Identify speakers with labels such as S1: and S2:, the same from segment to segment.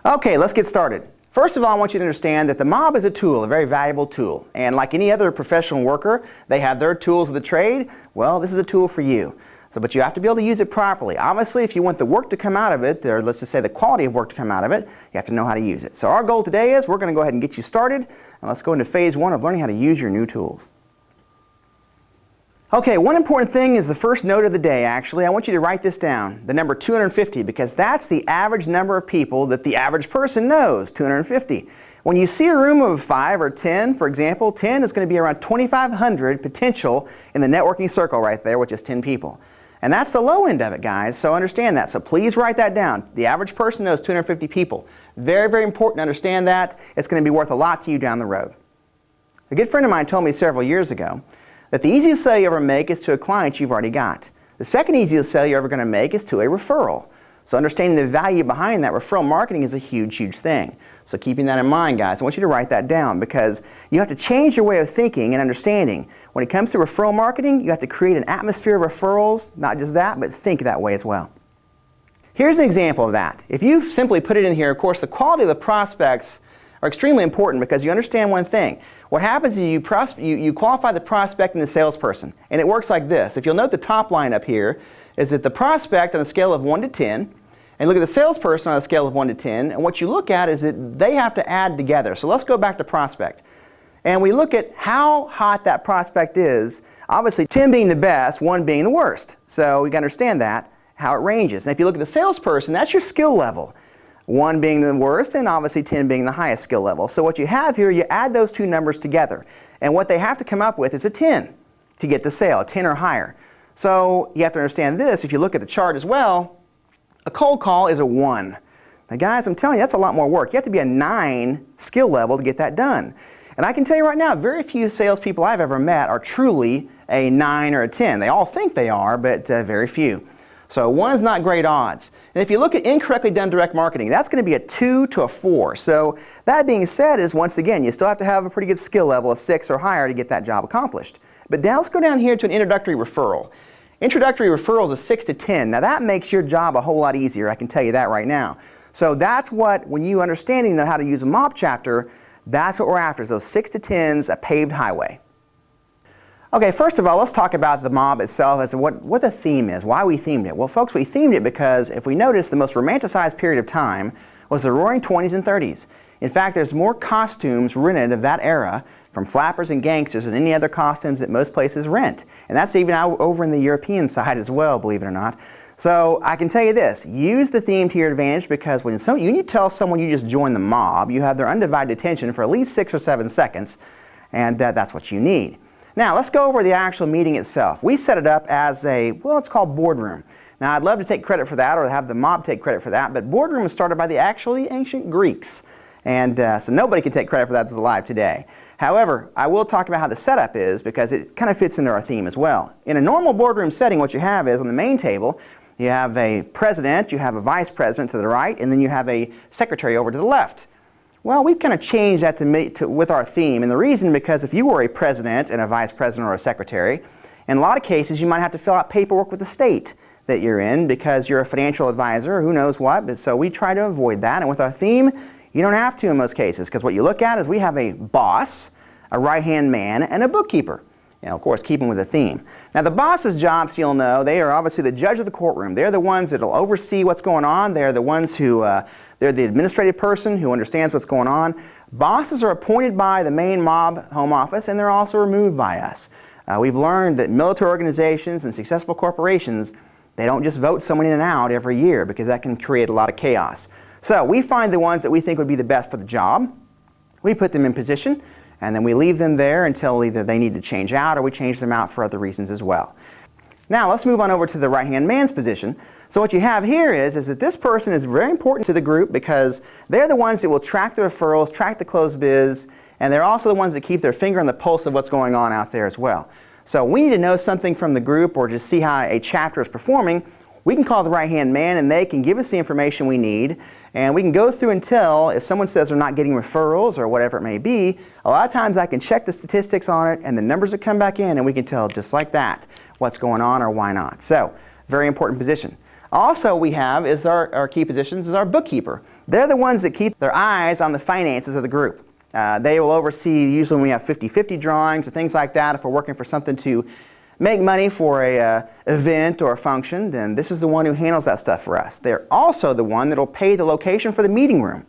S1: Okay, let's get started. First of all, I want you to understand that the mob is a tool, a very valuable tool. And like any other professional worker, they have their tools of the trade. Well, this is a tool for you. But you have to be able to use it properly. Obviously, if you want the work to come out of it, or let's just say the quality of work to come out of it, you have to know how to use it. So our goal today is we're going to go ahead and get you started, and let's go into phase one of learning how to use your new tools. Okay, one important thing is the first note of the day, actually. I want you to write this down, the number 250, because that's the average number of people that the average person knows, 250. When you see a room of 5 or 10, for example, 10 is going to be around 2,500 potential in the networking circle right there, which is 10 people. And that's the low end of it, guys, so understand that. So please write that down. The average person knows 250 people. Very, very important to understand that. It's going to be worth a lot to you down the road. A good friend of mine told me several years ago that the easiest sale you ever make is to a client you've already got. The second easiest sale you're ever going to make is to a referral. So understanding the value behind that referral marketing is a huge, huge thing. So keeping that in mind, guys, I want you to write that down because you have to change your way of thinking and understanding. When it comes to referral marketing, you have to create an atmosphere of referrals, not just that, but think that way as well. Here's an example of that. If you simply put it in here, of course, the quality of the prospects are extremely important because you understand one thing. What happens is you qualify the prospect and the salesperson, and it works like this. If you'll note the top line up here, is that the prospect on a scale of 1 to 10, and look at the salesperson on a scale of 1 to 10, and what you look at is that they have to add together. So let's go back to prospect. And we look at how hot that prospect is, obviously 10 being the best, 1 being the worst. So you can understand that, how it ranges. And if you look at the salesperson, that's your skill level. 1 being the worst and obviously 10 being the highest skill level. So what you have here, you add those two numbers together. And what they have to come up with is a 10 to get the sale, 10 or higher. So you have to understand this. If you look at the chart as well, a cold call is a 1. Now guys, I'm telling you, that's a lot more work. You have to be a 9 skill level to get that done. And I can tell you right now, very few salespeople I've ever met are truly a 9 or a 10. They all think they are, but very few. So 1's not great odds. And if you look at incorrectly done direct marketing, that's going to be a 2 to a 4. So that being said is, once again, you still have to have a pretty good skill level, a 6 or higher, to get that job accomplished. But now let's go down here to an introductory referral. Introductory referral is a 6 to 10. Now that makes your job a whole lot easier, I can tell you that right now. So that's what, when you understanding how to use a mob chapter, that's what we're after, is those 6 to 10s, a paved highway. Okay, first of all, let's talk about the mob itself as what the theme is, why we themed it. Well, folks, we themed it because if we notice, the most romanticized period of time was the Roaring 20s and 30s. In fact, there's more costumes rented of that era from flappers and gangsters than any other costumes that most places rent. And that's even out over in the European side as well, believe it or not. So I can tell you this, use the theme to your advantage because when you tell someone you just joined the mob, you have their undivided attention for at least 6 or 7 seconds, and that's what you need. Now let's go over the actual meeting itself. We set it up as it's called boardroom. Now I'd love to take credit for that or have the mob take credit for that, but boardroom was started by the actually ancient Greeks. And so nobody can take credit for that that's alive today. However, I will talk about how the setup is because it kind of fits into our theme as well. In a normal boardroom setting, what you have is on the main table, you have a president, you have a vice president to the right, and then you have a secretary over to the left. Well, we've kind of changed that with our theme, and the reason because if you were a president and a vice president or a secretary, in a lot of cases you might have to fill out paperwork with the state that you're in because you're a financial advisor or who knows what, but so we try to avoid that. And with our theme, you don't have to in most cases because what you look at is we have a boss, a right-hand man, and a bookkeeper. You know, of course, keeping with the theme. Now, the boss's jobs, you'll know, they are obviously the judge of the courtroom. They're the ones that will oversee what's going on. They're the ones who, they're the administrative person who understands what's going on. Bosses are appointed by the main mob home office, and they're also removed by us. We've learned that military organizations and successful corporations, they don't just vote someone in and out every year because that can create a lot of chaos. So we find the ones that we think would be the best for the job. We put them in position, and then we leave them there until either they need to change out or we change them out for other reasons as well. Now let's move on over to the right-hand man's position. So what you have here is that this person is very important to the group because they're the ones that will track the referrals, track the closed biz, and they're also the ones that keep their finger on the pulse of what's going on out there as well. So we need to know something from the group or just see how a chapter is performing. We can call the right-hand man and they can give us the information we need, and we can go through until if someone says they're not getting referrals or whatever it may be, a lot of times I can check the statistics on it and the numbers that come back in and we can tell just like that what's going on or why not. So very important position. Also we have is our key positions is our bookkeeper. They're the ones that keep their eyes on the finances of the group. They will oversee usually when we have 50-50 drawings or things like that. If we're working for something to make money for a event or a function, then this is the one who handles that stuff for us. They're also the one that will pay the location for the meeting room,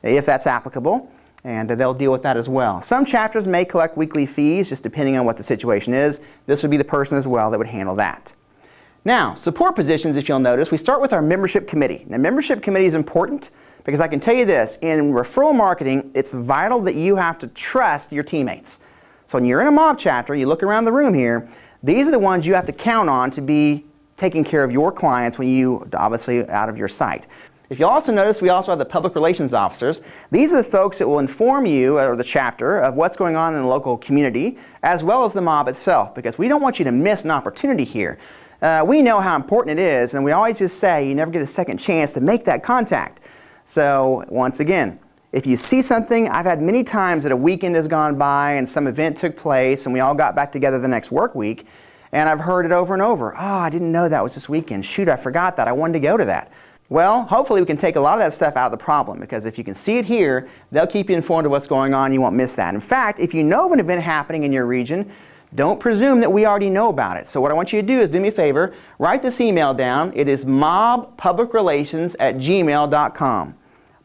S1: if that's applicable, and they'll deal with that as well. Some chapters may collect weekly fees, just depending on what the situation is. This would be the person as well that would handle that. Now, support positions, if you'll notice, we start with our membership committee. Now, membership committee is important because I can tell you this, in referral marketing, it's vital that you have to trust your teammates. So when you're in a mob chapter, you look around the room here, these are the ones you have to count on to be taking care of your clients when you, obviously, out of your sight. If you also notice, we also have the public relations officers. These are the folks that will inform you, or the chapter, of what's going on in the local community, as well as the mob itself, because we don't want you to miss an opportunity here. We know how important it is, and we always just say you never get a second chance to make that contact. So, once again, if you see something, I've had many times that a weekend has gone by and some event took place and we all got back together the next work week, and I've heard it over and over. Oh, I didn't know that was this weekend. Shoot, I forgot that. I wanted to go to that. Well, hopefully we can take a lot of that stuff out of the problem, because if you can see it here, they'll keep you informed of what's going on. You won't miss that. In fact, if you know of an event happening in your region, don't presume that we already know about it. So what I want you to do is do me a favor, write this email down. It is mobpublicrelations@gmail.com.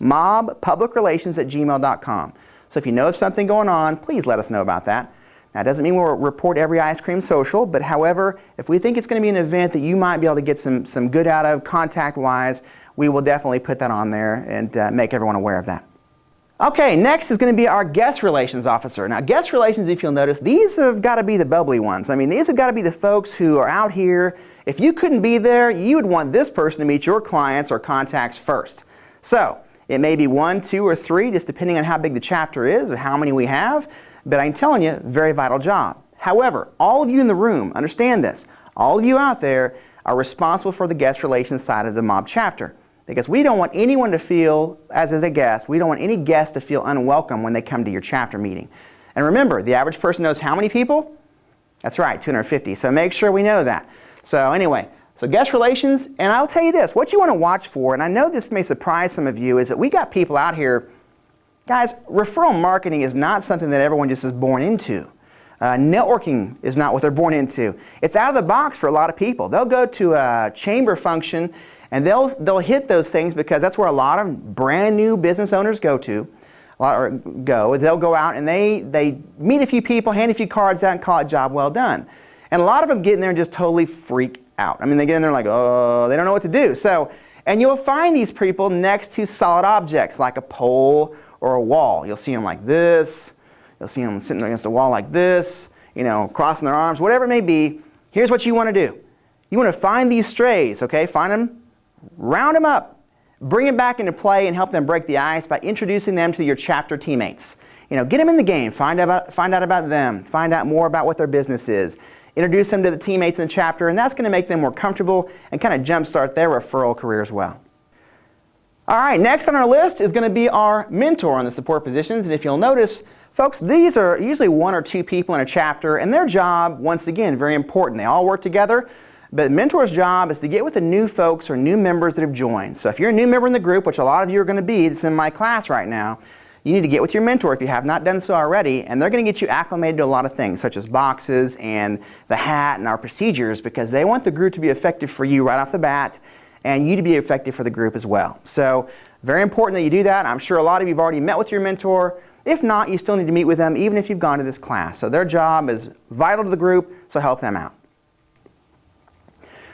S1: mobpublicrelations@gmail.com. So if you know of something going on, please let us know about that. Now, it doesn't mean we'll report every ice cream social, but however, if we think it's going to be an event that you might be able to get some good out of contact-wise, we will definitely put that on there and make everyone aware of that. Okay, next is going to be our guest relations officer. Now, guest relations, if you'll notice, these have got to be the bubbly ones. I mean, these have got to be the folks who are out here. If you couldn't be there, you would want this person to meet your clients or contacts first. So, it may be 1, 2, or 3, just depending on how big the chapter is or how many we have. But I'm telling you, very vital job. However, all of you in the room, understand this, all of you out there are responsible for the guest relations side of the mob chapter. Because we don't want anyone to feel, as is a guest, we don't want any guest to feel unwelcome when they come to your chapter meeting. And remember, the average person knows how many people? That's right, 250. So make sure we know that. So anyway, so guest relations, and I'll tell you this, what you want to watch for, and I know this may surprise some of you, is that we got people out here, guys, referral marketing is not something that everyone just is born into. Networking is not what they're born into. It's out of the box for a lot of people. They'll go to a chamber function and they'll hit those things because that's where a lot of brand new business owners go to. They'll go out and they meet a few people, hand a few cards out and call it job well done. And a lot of them get in there and just totally freak out. I mean, they get in there like, oh, they don't know what to do. So, and you'll find these people next to solid objects like a pole or a wall. You'll see them like this. You'll see them sitting against a wall like this, you know, crossing their arms, whatever it may be. Here's what you want to do. You want to find these strays, okay? Find them, round them up, bring them back into play and help them break the ice by introducing them to your chapter teammates. You know, get them in the game, find out about them, find out more about what their business is, introduce them to the teammates in the chapter, and that's going to make them more comfortable and kind of jumpstart their referral career as well. All right, next on our list is going to be our mentor on the support positions, and if you'll notice, folks, these are usually 1 or 2 people in a chapter, and their job, once again, very important. They all work together. But the mentor's job is to get with the new folks or new members that have joined. So if you're a new member in the group, which a lot of you are going to be, that's in my class right now, you need to get with your mentor if you have not done so already, and they're going to get you acclimated to a lot of things, such as boxes and the hat and our procedures, because they want the group to be effective for you right off the bat, and you to be effective for the group as well. So very important that you do that. I'm sure a lot of you have already met with your mentor. If not, you still need to meet with them, even if you've gone to this class. So their job is vital to the group, so help them out.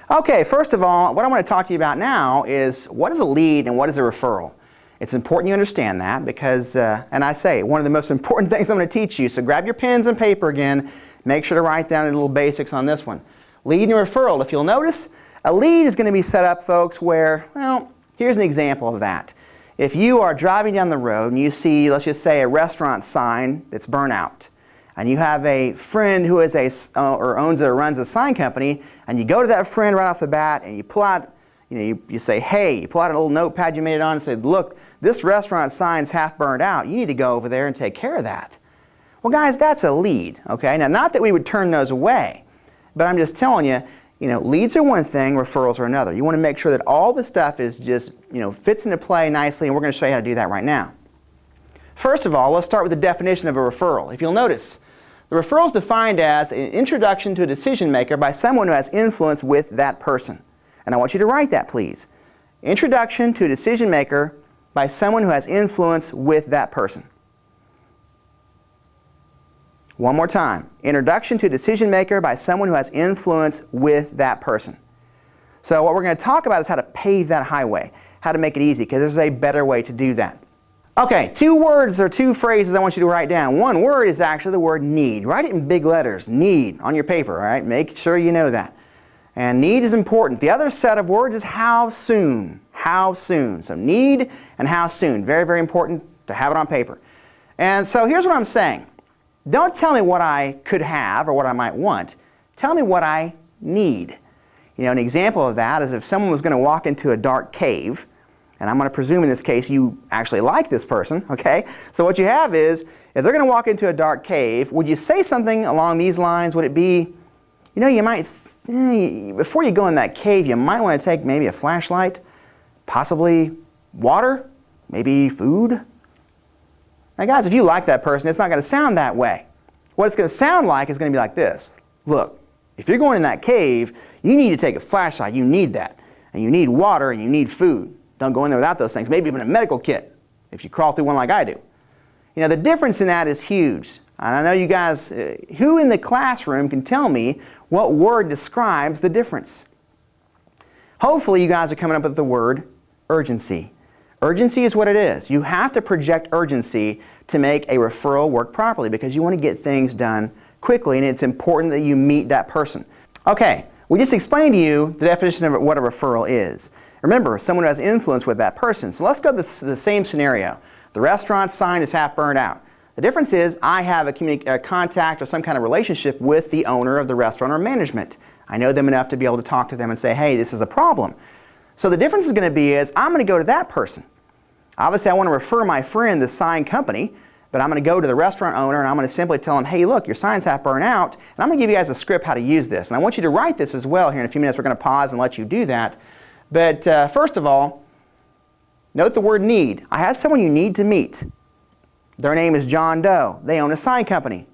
S1: Okay, first of all, what I want to talk to you about now is what is a lead and what is a referral. It's important you understand that because, and I say, one of the most important things I'm going to teach you, so grab your pens and paper again, make sure to write down the little basics on this one. Lead and referral, if you'll notice, a lead is going to be set up, folks, where, well, here's an example of that. If you are driving down the road and you see, let's just say, a restaurant sign that's burnt out, and you have a friend who is owns or runs a sign company, and you go to that friend right off the bat and you pull out, you say, hey, you pull out a little notepad you made it on and say, look, this restaurant sign's half burned out. You need to go over there and take care of that. Well, guys, that's a lead, okay? Now, not that we would turn those away, but I'm just telling you, Leads are one thing, referrals are another. You want to make sure that all the stuff is just, fits into play nicely, and we're going to show you how to do that right now. First of all, let's start with the definition of a referral. If you'll notice, the referral is defined as an introduction to a decision maker by someone who has influence with that person. And I want you to write that, please. Introduction to a decision maker by someone who has influence with that person. One more time. Introduction to a decision maker by someone who has influence with that person. So what we're going to talk about is how to pave that highway, how to make it easy, because there's a better way to do that. Okay, 2 words or 2 phrases I want you to write down. One word is actually the word need. Write it in big letters, need, on your paper, all right? Make sure you know that. And need is important. The other set of words is how soon. How soon. So need and how soon. Very, very important to have it on paper. And so here's what I'm saying. Don't tell me what I could have or what I might want. Tell me what I need. An example of that is if someone was going to walk into a dark cave, and I'm going to presume in this case you actually like this person, okay? So what you have is, if they're going to walk into a dark cave, would you say something along these lines? Would it be, you might, before you go in that cave, you might want to take maybe a flashlight, possibly water, maybe food. Now guys, if you like that person, it's not going to sound that way. What it's going to sound like is going to be like this. Look, if you're going in that cave, you need to take a flashlight. You need that. And you need water and you need food. Don't go in there without those things. Maybe even a medical kit if you crawl through one like I do. The difference in that is huge. And I know you guys, who in the classroom can tell me what word describes the difference? Hopefully you guys are coming up with the word urgency. Urgency is what it is. You have to project urgency to make a referral work properly because you want to get things done quickly, and it's important that you meet that person. Okay, we just explained to you the definition of what a referral is. Remember, someone who has influence with that person. So let's go to the same scenario. The restaurant sign is half burned out. The difference is I have a contact or some kind of relationship with the owner of the restaurant or management. I know them enough to be able to talk to them and say, hey, this is a problem. So the difference is going to be is I'm going to go to that person. Obviously, I want to refer my friend the sign company, but I'm going to go to the restaurant owner and I'm going to simply tell him, hey, look, your sign's half burned out, and I'm going to give you guys a script how to use this. And I want you to write this as well here in a few minutes. We're going to pause and let you do that. But first of all, note the word need. I have someone you need to meet. Their name is John Doe. They own a sign company.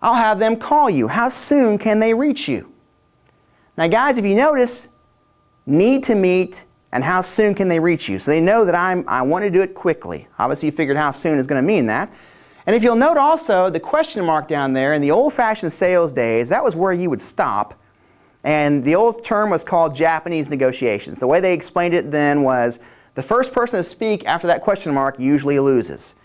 S1: I'll have them call you. How soon can they reach you? Now guys, if you notice, need to meet and how soon can they reach you? So they know that I want to do it quickly. Obviously you figured how soon is going to mean that. And if you'll note also the question mark down there, in the old-fashioned sales days, that was where you would stop. And the old term was called Japanese negotiations. The way they explained it then was the first person to speak after that question mark usually loses.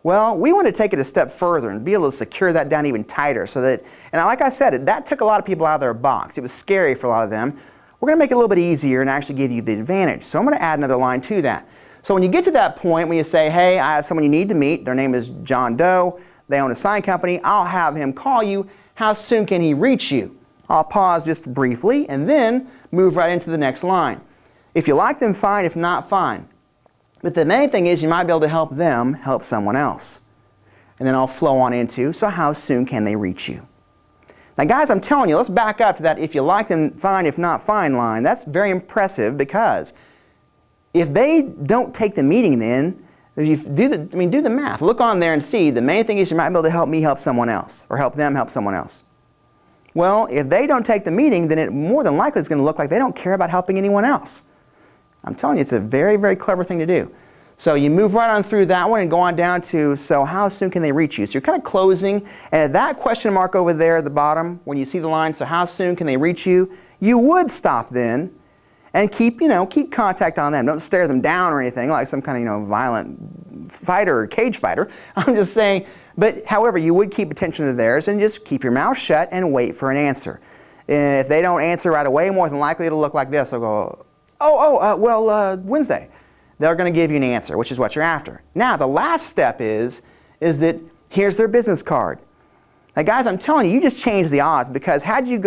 S1: Well, we want to take it a step further and be able to secure that down even tighter so that, and like I said, that took a lot of people out of their box. It was scary for a lot of them. We're going to make it a little bit easier and actually give you the advantage. So I'm going to add another line to that. So when you get to that point when you say, hey, I have someone you need to meet, their name is John Doe, they own a sign company, I'll have him call you, how soon can he reach you? I'll pause just briefly and then move right into the next line. If you like them, fine. If not, fine. But the main thing is you might be able to help them help someone else. And then I'll flow on into, so how soon can they reach you? Now guys, I'm telling you, let's back up to that if you like them, fine. If not, fine line. That's very impressive because if they don't take the meeting then, if you do the math. Look on there and see, the main thing is you might be able to help me help someone else or help them help someone else. Well, if they don't take the meeting, then it more than likely is going to look like they don't care about helping anyone else. I'm telling you, it's a very, very clever thing to do. So you move right on through that one and go on down to, so how soon can they reach you? So you're kind of closing, and at that question mark over there at the bottom, when you see the line, so how soon can they reach you, you would stop then and keep contact on them. Don't stare them down or anything like some kind of, violent fighter or cage fighter. I'm just saying, but however, you would keep attention to theirs and just keep your mouth shut and wait for an answer. If they don't answer right away, more than likely it'll look like this. They'll go, Wednesday. They're going to give you an answer, which is what you're after. Now, the last step is that here's their business card. Now, guys, I'm telling you, you just changed the odds because had you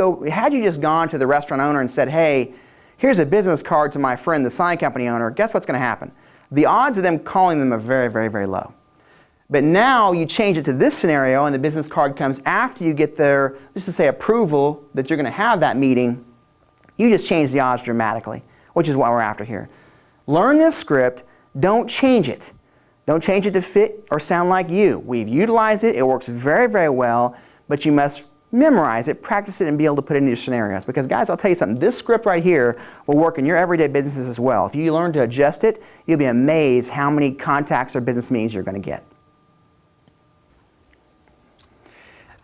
S1: just gone to the restaurant owner and said, hey, here's a business card to my friend, the sign company owner, guess what's going to happen? The odds of them calling them are very, very, very low. But now you change it to this scenario and the business card comes after you get their, just to say, approval that you're going to have that meeting. You just change the odds dramatically, which is what we're after here. Learn this script. Don't change it. Don't change it to fit or sound like you. We've utilized it. It works very, very well, but you must memorize it, practice it, and be able to put it into your scenarios. Because guys, I'll tell you something, this script right here will work in your everyday businesses as well. If you learn to adjust it, you'll be amazed how many contacts or business meetings you're going to get.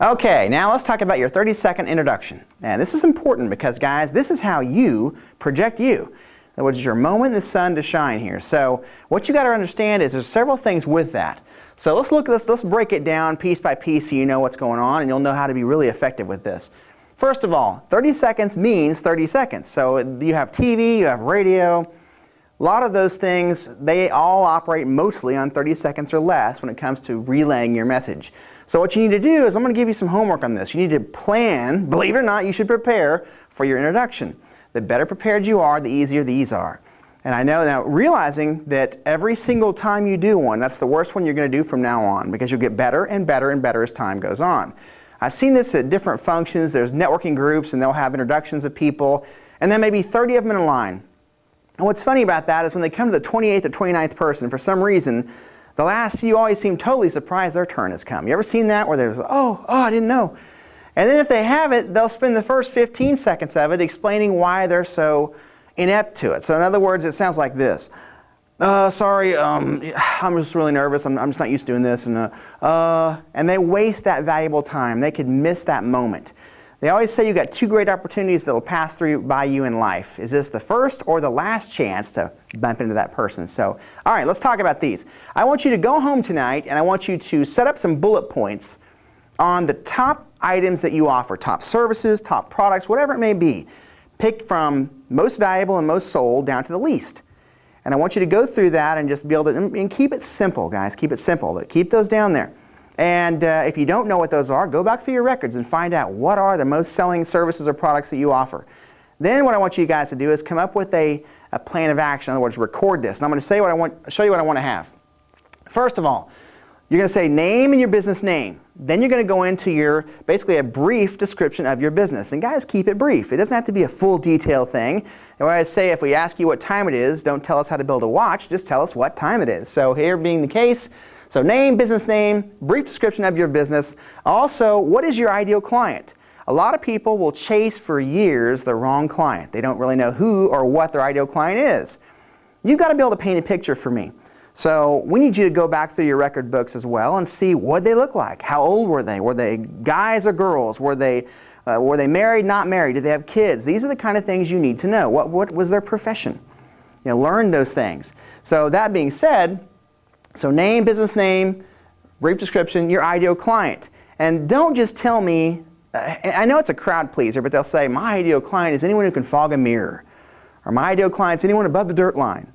S1: Okay, now let's talk about your 30-second introduction. And this is important because, guys, this is how you project you. In other words, it's your moment in the sun to shine here. So what you got to understand is there's several things with that. So let's look at this, let's break it down piece by piece so you know what's going on and you'll know how to be really effective with this. First of all, 30 seconds means 30 seconds. So you have TV, you have radio. A lot of those things, they all operate mostly on 30 seconds or less when it comes to relaying your message. So what you need to do is I'm going to give you some homework on this. You need to plan, believe it or not, you should prepare for your introduction. The better prepared you are, the easier these are. And I know now, realizing that every single time you do one, that's the worst one you're going to do from now on because you'll get better and better and better as time goes on. I've seen this at different functions. There's networking groups and they'll have introductions of people and then maybe 30 of them in a line. And what's funny about that is when they come to the 28th or 29th person, for some reason, the last few always seem totally surprised their turn has come. You ever seen that where there's, oh, I didn't know. And then if they have it, they'll spend the first 15 seconds of it explaining why they're so inept to it. So in other words, it sounds like this. Sorry, I'm just really nervous. I'm just not used to doing this. And they waste that valuable time. They could miss that moment. They always say you got two great opportunities that will pass through by you in life. Is this the first or the last chance to bump into that person? So, all right, let's talk about these. I want you to go home tonight and I want you to set up some bullet points on the top items that you offer, top services, top products, whatever it may be. Pick from most valuable and most sold down to the least. And I want you to go through that and just be able to, and keep it simple, guys. Keep it simple, but keep those down there. And if you don't know what those are, go back through your records and find out what are the most selling services or products that you offer. Then what I want you guys to do is come up with a plan of action. In other words, record this. And I'm going to show you what I want to have. First of all, you're going to say name and your business name. Then you're going to go into your, basically a brief description of your business. And guys, keep it brief. It doesn't have to be a full detailed thing. And when I say if we ask you what time it is, don't tell us how to build a watch, just tell us what time it is. So here being the case, so name, business name, brief description of your business. Also, what is your ideal client? A lot of people will chase for years the wrong client. They don't really know who or what their ideal client is. You've got to be able to paint a picture for me. So we need you to go back through your record books as well and see what they look like. How old were they? Were they guys or girls? Were they married, not married? Did they have kids? These are the kind of things you need to know. What was their profession? You know, learn those things. So that being said, so name, business name, brief description, your ideal client. And don't just tell me, I know it's a crowd pleaser, but they'll say, my ideal client is anyone who can fog a mirror. Or my ideal client is anyone above the dirt line.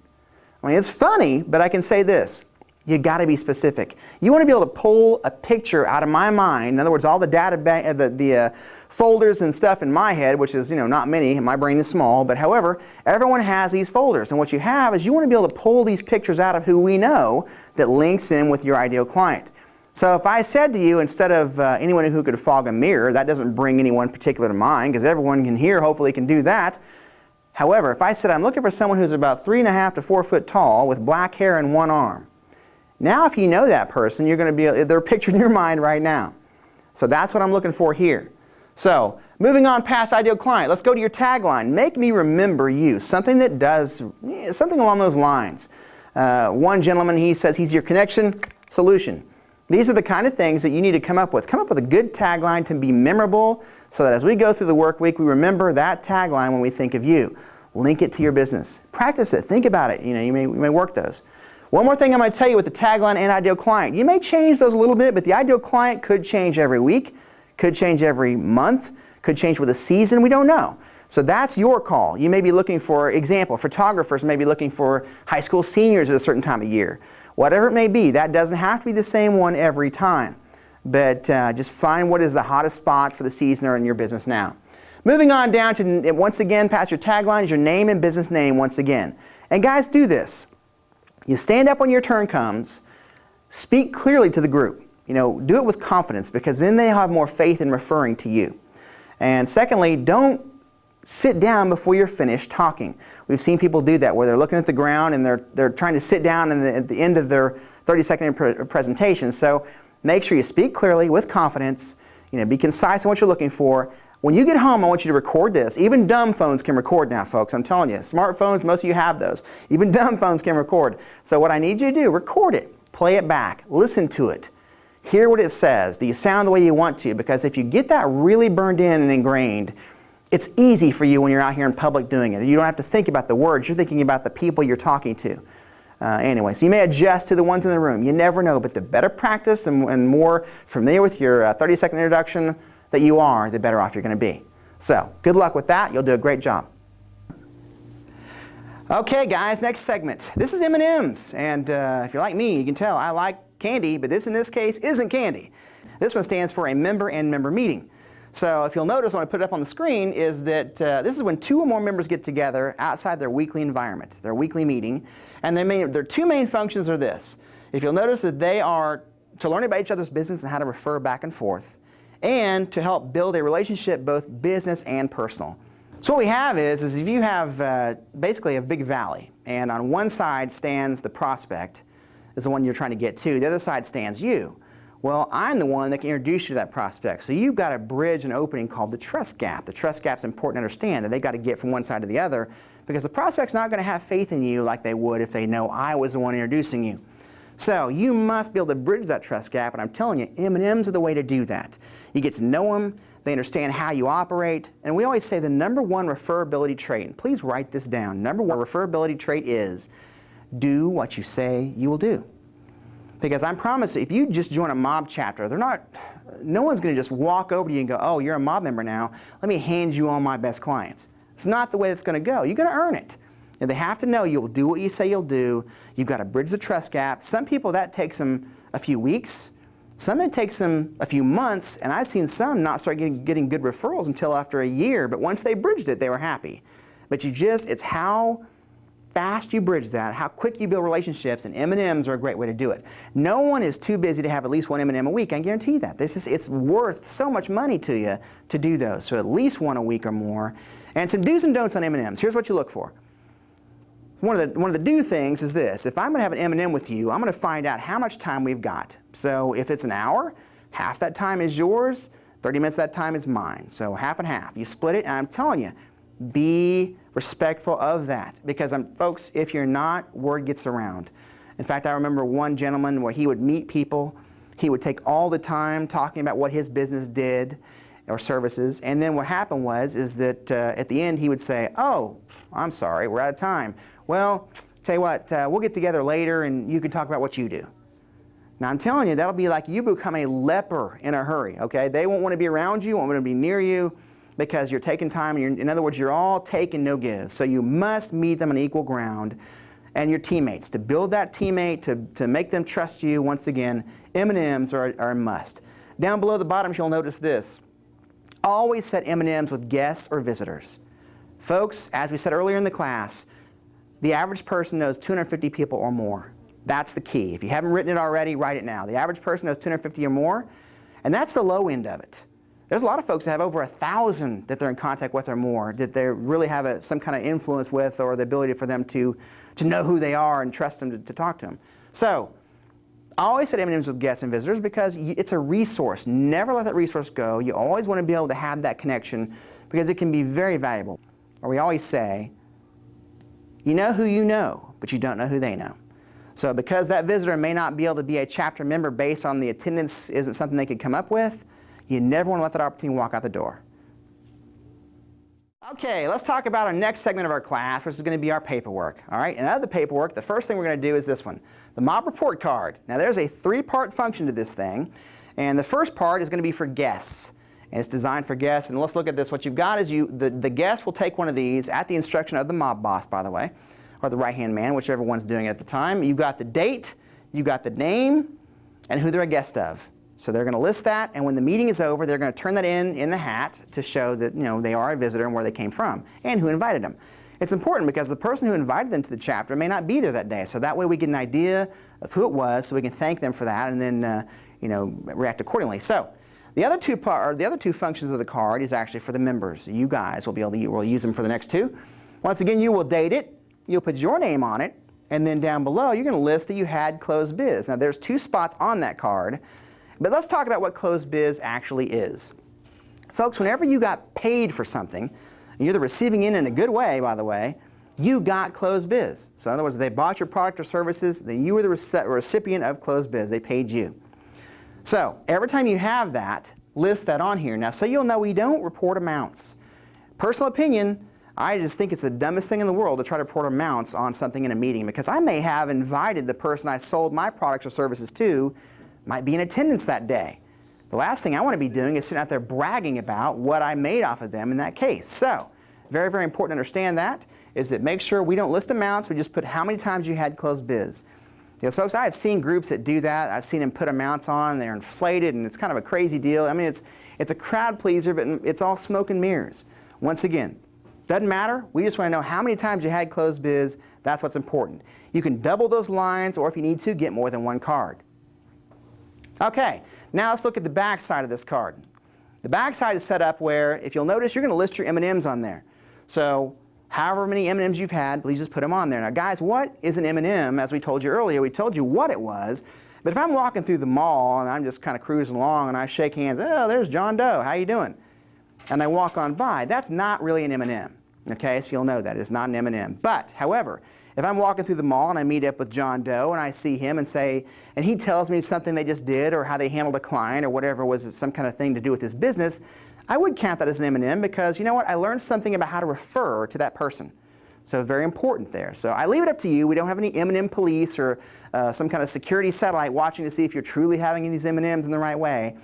S1: I mean, it's funny, but I can say this. You got to be specific. You want to be able to pull a picture out of my mind. In other words, all the data, the folders and stuff in my head, which is, not many, and my brain is small, but however, everyone has these folders. And what you have is you want to be able to pull these pictures out of who we know that links in with your ideal client. So if I said to you, instead of anyone who could fog a mirror, that doesn't bring anyone particular to mind, because everyone can hear, hopefully can do that. However, if I said I'm looking for someone who's about 3.5 to 4 foot tall with black hair and one arm, now if you know that person, you're going to be, they're pictured in your mind right now. So that's what I'm looking for here. So moving on past ideal client, let's go to your tagline. Make me remember you. Something that does, something along those lines. One gentleman, he says he's your connection solution. These are the kind of things that you need to come up with. Come up with a good tagline to be memorable so that as we go through the work week, we remember that tagline when we think of you. Link it to your business. Practice it. Think about it. You may work those. One more thing I'm going to tell you with the tagline and ideal client. You may change those a little bit, but the ideal client could change every week, could change every month, could change with a season. We don't know. So that's your call. You may be looking for, example, photographers may be looking for high school seniors at a certain time of year. Whatever it may be, that doesn't have to be the same one every time. But just find what is the hottest spots for the season or in your business now. Moving on down to, once again, past your tagline is your name and business name once again. And guys, do this. You stand up when your turn comes, Speak clearly to the group. Do it with confidence, because then they have more faith in referring to you. And secondly, don't sit down before you're finished talking. We've seen people do that, where they're looking at the ground and they're trying to sit down at the end of their 30-second presentation. So make sure you speak clearly with confidence. Be concise in what you're looking for. When you get home, I want you to record this. Even dumb phones can record now, folks. I'm telling you. Smartphones, most of you have those. Even dumb phones can record. So what I need you to do, record it. Play it back. Listen to it. Hear what it says. Do you sound the way you want to? Because if you get that really burned in and ingrained, it's easy for you when you're out here in public doing it. You don't have to think about the words. You're thinking about the people you're talking to. Anyway, so you may adjust to the ones in the room. You never know. But the better practice and more familiar with your 30-second introduction that you are, the better off you're going to be. So, good luck with that. You'll do a great job. Okay, guys, next segment. This is M&M's. And if you're like me, you can tell I like candy, but this in this case isn't candy. This one stands for a member and member meeting. So if you'll notice when I put it up on the screen is that this is when 2 or more members get together outside their weekly environment, their weekly meeting. And their 2 main functions are this. If you'll notice that they are to learn about each other's business and how to refer back and forth, and to help build a relationship both business and personal. So what we have is if you have basically a big valley, and on one side stands the prospect, is the one you're trying to get to. The other side stands you. Well, I'm the one that can introduce you to that prospect. So you've got to bridge an opening called the trust gap. The trust gap's important to understand, that they've got to get from one side to the other, because the prospect's not going to have faith in you like they would if they know I was the one introducing you. So you must be able to bridge that trust gap, and I'm telling you, M&M's are the way to do that. You get to know them, they understand how you operate, and we always say the number 1 referability trait, and please write this down, number 1 referability trait is do what you say you will do. Because I promise you, if you just join a mob chapter, no one's going to just walk over to you and go, oh, you're a mob member now, let me hand you all my best clients. It's not the way it's going to go. You're going to earn it. And they have to know you'll do what you say you'll do. You've got to bridge the trust gap. Some people, that takes them a few weeks. Some it takes them a few months, and I've seen some not start getting good referrals until after a year, but once they bridged it, they were happy. But it's how fast you bridge that, how quick you build relationships, and M&M's are a great way to do it. No one is too busy to have at least 1 M&M a week, I guarantee that. It's worth so much money to you to do those, so at least 1 a week or more. And some do's and don'ts on M&M's. Here's what you look for. One of the do things is this. If I'm going to have an M&M with you, I'm going to find out how much time we've got. So if it's an hour, half that time is yours, 30 minutes of that time is mine. So half and half. You split it, and I'm telling you, be respectful of that. Because, folks, if you're not, word gets around. In fact, I remember one gentleman where he would meet people. He would take all the time talking about what his business did or services. And then what happened is that at the end he would say, oh, I'm sorry, we're out of time. Well, tell you what, we'll get together later and you can talk about what you do. Now I'm telling you, that'll be like you become a leper in a hurry, okay? They won't want to be around you, won't want to be near you because you're taking time. In other words, you're all take and no give. So you must meet them on equal ground, and your teammates. To build that teammate, to make them trust you, once again, M&M's are a must. Down below the bottom, you'll notice this. Always set M&M's with guests or visitors. Folks, as we said earlier in the class, the average person knows 250 people or more. That's the key. If you haven't written it already, write it now. The average person knows 250 or more, and that's the low end of it. There's a lot of folks that have over 1,000 that they're in contact with or more, that they really have some kind of influence with, or the ability for them to know who they are and trust them to talk to them. So, I always set M&M's with guests and visitors because it's a resource. Never let that resource go. You always want to be able to have that connection because it can be very valuable. Or we always say, you know who you know, but you don't know who they know. So because that visitor may not be able to be a chapter member based on the attendance isn't something they could come up with, you never want to let that opportunity walk out the door. Okay, let's talk about our next segment of our class, which is going to be our paperwork. All right, and out of the paperwork, the first thing we're going to do is this one, the mob report card. Now there's a 3-part function to this thing, and the first part is going to be for guests. And it's designed for guests, and let's look at this. What you've got is the guest will take one of these at the instruction of the mob boss, by the way, or the right-hand man, whichever one's doing it at the time. You've got the date, you've got the name, and who they're a guest of. So they're going to list that, and when the meeting is over, they're going to turn that in the hat to show that they are a visitor and where they came from, and who invited them. It's important because the person who invited them to the chapter may not be there that day, so that way we get an idea of who it was so we can thank them for that and then react accordingly. So the other two functions of the card is actually for the members. You guys will be able to will use them for the next two. Once again, you will date it, you'll put your name on it, and then down below you're going to list that you had closed biz. Now there's 2 spots on that card, but let's talk about what closed biz actually is. Folks, whenever you got paid for something, and you're the receiving end in a good way, by the way, you got closed biz. So in other words, they bought your product or services, then you were the recipient of closed biz. They paid you. So every time you have that, list that on here. Now, so you'll know we don't report amounts. Personal opinion, I just think it's the dumbest thing in the world to try to report amounts on something in a meeting, because I may have invited the person I sold my products or services to, might be in attendance that day. The last thing I want to be doing is sitting out there bragging about what I made off of them in that case. So very, very important to understand that, is that make sure we don't list amounts, we just put how many times you had closed biz. Yes, folks, I have seen groups that do that. I've seen them put amounts on, they're inflated, and it's kind of a crazy deal. I mean, it's a crowd pleaser, but it's all smoke and mirrors. Once again, doesn't matter. We just want to know how many times you had closed biz. That's what's important. You can double those lines, or if you need to, get more than one card. Okay, now let's look at the back side of this card. The back side is set up where, if you'll notice, you're going to list your M&Ms on there. So however many M&Ms you've had, please just put them on there. Now guys, what is an M&M? As we told you earlier, we told you what it was. But if I'm walking through the mall and I'm just kind of cruising along and I shake hands, oh, there's John Doe, how you doing? And I walk on by, that's not really an M&M. Okay, so you'll know that. It's not an M&M. But, however, if I'm walking through the mall and I meet up with John Doe and I see him and he tells me something they just did or how they handled a client or whatever was some kind of thing to do with his business, I would count that as an M&M, because you know what? I learned something about how to refer to that person. So very important there. So I leave it up to you. We don't have any M&M police or some kind of security satellite watching to see if you're truly having these M&Ms in the right way.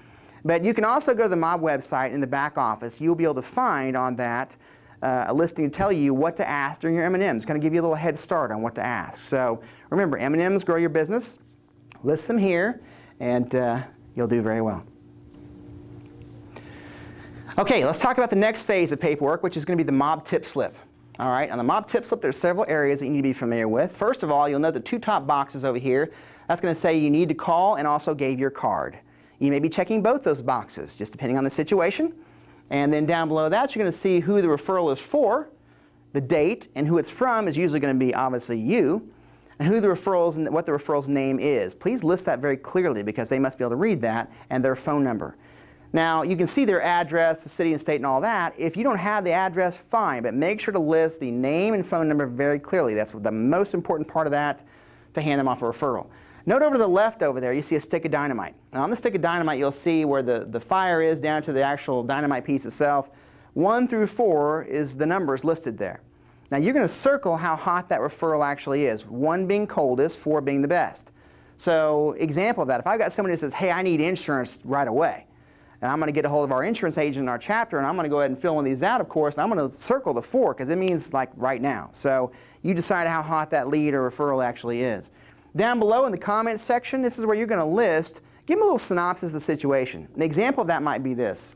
S1: But you can also go to the Mob website in the back office. You'll be able to find on that a listing to tell you what to ask during your M&Ms. It's going to give you a little head start on what to ask. So remember, M&Ms grow your business. List them here, and you'll do very well. Okay, let's talk about the next phase of paperwork, which is going to be the Mob tip slip. All right, on the Mob tip slip, there's several areas that you need to be familiar with. First of all, you'll note the 2 top boxes over here. That's going to say you need to call and also gave your card. You may be checking both those boxes, just depending on the situation. And then down below that, you're going to see who the referral is for, the date, and who it's from is usually going to be obviously you, and who the referrals and what the referral's name is. Please list that very clearly, because they must be able to read that, and their phone number. Now, you can see their address, the city and state and all that. If you don't have the address, fine, but make sure to list the name and phone number very clearly. That's the most important part of that, to hand them off a referral. Note over to the left over there, you see a stick of dynamite. Now on the stick of dynamite, you'll see where the fire is down to the actual dynamite piece itself. 1 through 4 is the numbers listed there. Now you're going to circle how hot that referral actually is, 1 being coldest, 4 being the best. So example of that, if I've got somebody who says, hey, I need insurance right away, and I'm going to get a hold of our insurance agent in our chapter, and I'm going to go ahead and fill one of these out, of course, and I'm going to circle the 4 because it means like right now. So you decide how hot that lead or referral actually is. Down below in the comments section, this is where you're going to list, give them a little synopsis of the situation. An example of that might be this.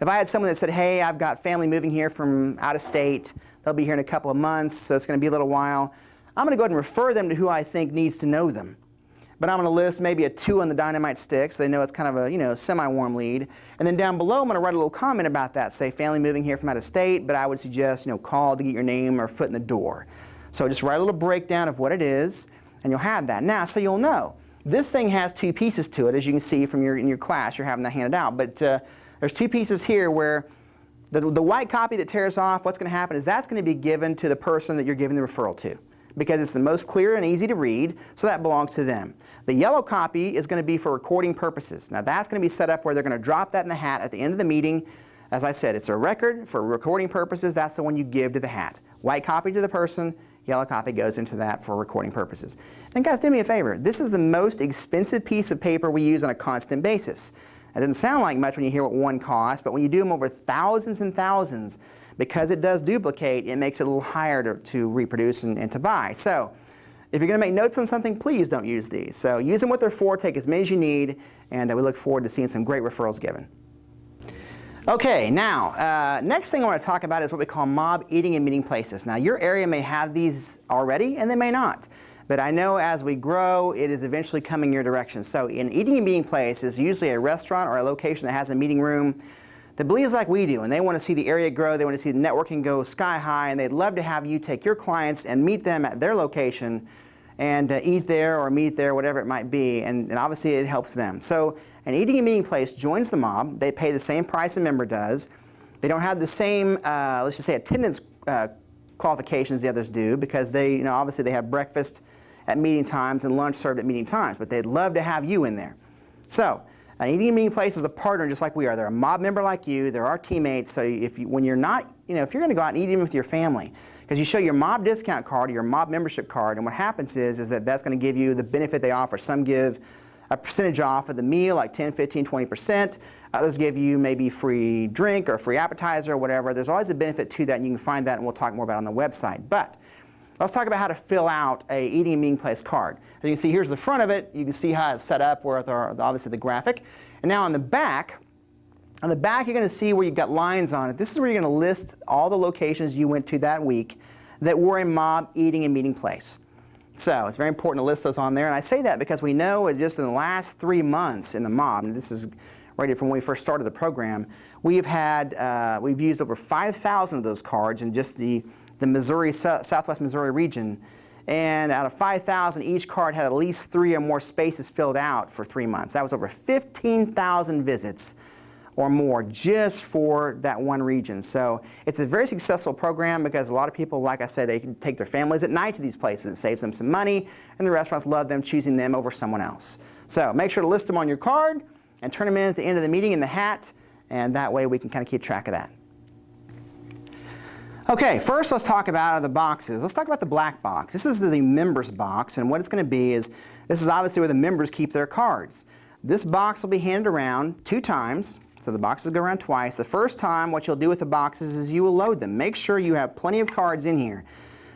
S1: If I had someone that said, hey, I've got family moving here from out of state, they'll be here in a couple of months, so it's going to be a little while, I'm going to go ahead and refer them to who I think needs to know them. But I'm going to list maybe a 2 on the dynamite stick, so they know it's kind of a semi-warm lead. And then down below, I'm going to write a little comment about that. Say, family moving here from out of state, but I would suggest call to get your name or foot in the door. So just write a little breakdown of what it is, and you'll have that. Now, so you'll know, this thing has 2 pieces to it, as you can see from in your class. You're having that handed out. But there's 2 pieces here where the white copy that tears off, what's going to happen is that's going to be given to the person that you're giving the referral to, because it's the most clear and easy to read, so that belongs to them. The yellow copy is going to be for recording purposes. Now that's going to be set up where they're going to drop that in the hat at the end of the meeting. As I said, it's a record for recording purposes. That's the one you give to the hat. White copy to the person, yellow copy goes into that for recording purposes. And guys, do me a favor. This is the most expensive piece of paper we use on a constant basis. It doesn't sound like much when you hear what one costs, but when you do them over thousands and thousands, because it does duplicate, it makes it a little higher to reproduce and to buy. So if you're going to make notes on something, please don't use these. So use them what they're for, take as many as you need, and we look forward to seeing some great referrals given. Okay, now, next thing I want to talk about is what we call mob eating and meeting places. Now, your area may have these already, and they may not. But I know as we grow, it is eventually coming your direction. So an eating and meeting place is usually a restaurant or a location that has a meeting room that believes like we do, and they want to see the area grow, they want to see the networking go sky high, and they'd love to have you take your clients and meet them at their location and eat there or meet there, whatever it might be, and obviously it helps them. So an eating and meeting place joins the mob. They pay the same price a member does. They don't have the same, let's just say, attendance qualifications the others do, because they, obviously they have breakfast at meeting times and lunch served at meeting times, but they'd love to have you in there. So an eating and meeting place is a partner just like we are. They're a mob member like you. They're our teammates. So when you're not, if you're going to go out and eat in with your family, because you show your mob discount card or your mob membership card, and what happens is that that's going to give you the benefit they offer. Some give a percentage off of the meal, like 10, 15, 20%. Others give you maybe free drink or free appetizer or whatever. There's always a benefit to that, and you can find that, and we'll talk more about it on the website. But let's talk about how to fill out a eating and meeting place card. As you can see, here's the front of it. You can see how it's set up with obviously the graphic. And now on the back you're going to see where you've got lines on it. This is where you're going to list all the locations you went to that week that were a mob eating and meeting place. So it's very important to list those on there. And I say that because we know that just in the last 3 months in the mob, and this is right from when we first started the program, we've used over 5,000 of those cards in just the Missouri, Southwest Missouri region, and out of 5,000, each card had at least 3 or more spaces filled out for 3 months. That was over 15,000 visits or more just for that one region. So it's a very successful program because a lot of people, like I said, they can take their families at night to these places. It saves them some money, and the restaurants love them choosing them over someone else. So make sure to list them on your card and turn them in at the end of the meeting in the hat, and that way we can kind of keep track of that. Okay, first let's talk about the boxes. Let's talk about the black box. This is the members box, and what it's going to be is, this is obviously where the members keep their cards. This box will be handed around 2 times, so the boxes go around twice. The first time, what you'll do with the boxes is you will load them. Make sure you have plenty of cards in here,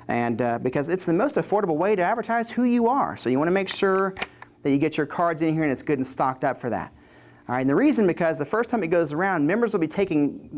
S1: and because it's the most affordable way to advertise who you are. So you want to make sure that you get your cards in here and it's good and stocked up for that. All right, and the reason, because the first time it goes around, members will be taking,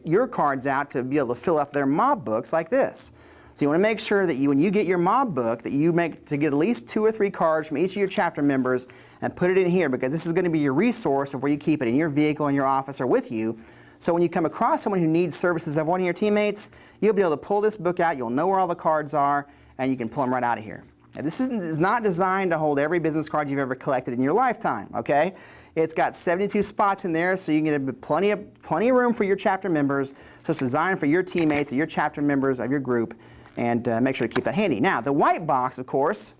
S1: your cards out to be able to fill up their mob books like this. So you want to make sure that when you get your mob book, that you make to get at least 2 or 3 cards from each of your chapter members and put it in here, because this is going to be your resource of where you keep it in your vehicle, in your office, or with you. So when you come across someone who needs services of one of your teammates, you'll be able to pull this book out, you'll know where all the cards are, and you can pull them right out of here. Now, this is not designed to hold every business card you've ever collected in your lifetime, okay? It's got 72 spots in there, so you can get plenty of room for your chapter members. So it's designed for your teammates, or your chapter members of your group, and make sure to keep that handy. Now, the white box, of course,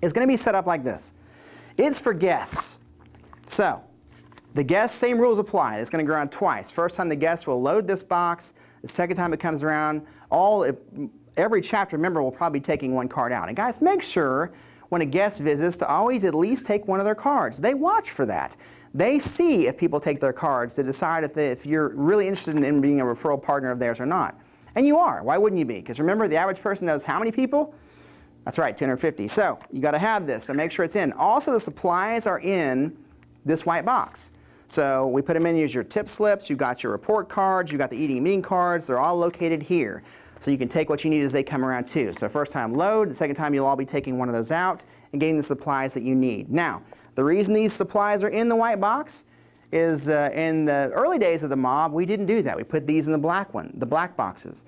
S1: is going to be set up like this. It's for guests. So the guests, same rules apply. It's going to go around twice. First time the guest will load this box. The second time it comes around, every chapter member will probably be taking 1 card out. And guys, make sure when a guest visits to always at least take 1 of their cards. They watch for that. They see if people take their cards to decide if you're really interested in being a referral partner of theirs or not. And you are. Why wouldn't you be? Because remember, the average person knows how many people? That's right, 250. So you got to have this, so make sure it's in. Also, the supplies are in this white box. So we put them in as your tip slips, you've got your report cards, you've got the eating and meeting cards, they're all located here. So you can take what you need as they come around too. So first time load, the second time you'll all be taking 1 of those out and getting the supplies that you need. Now, the reason these supplies are in the white box is in the early days of the mob, we didn't do that. We put these in the black boxes.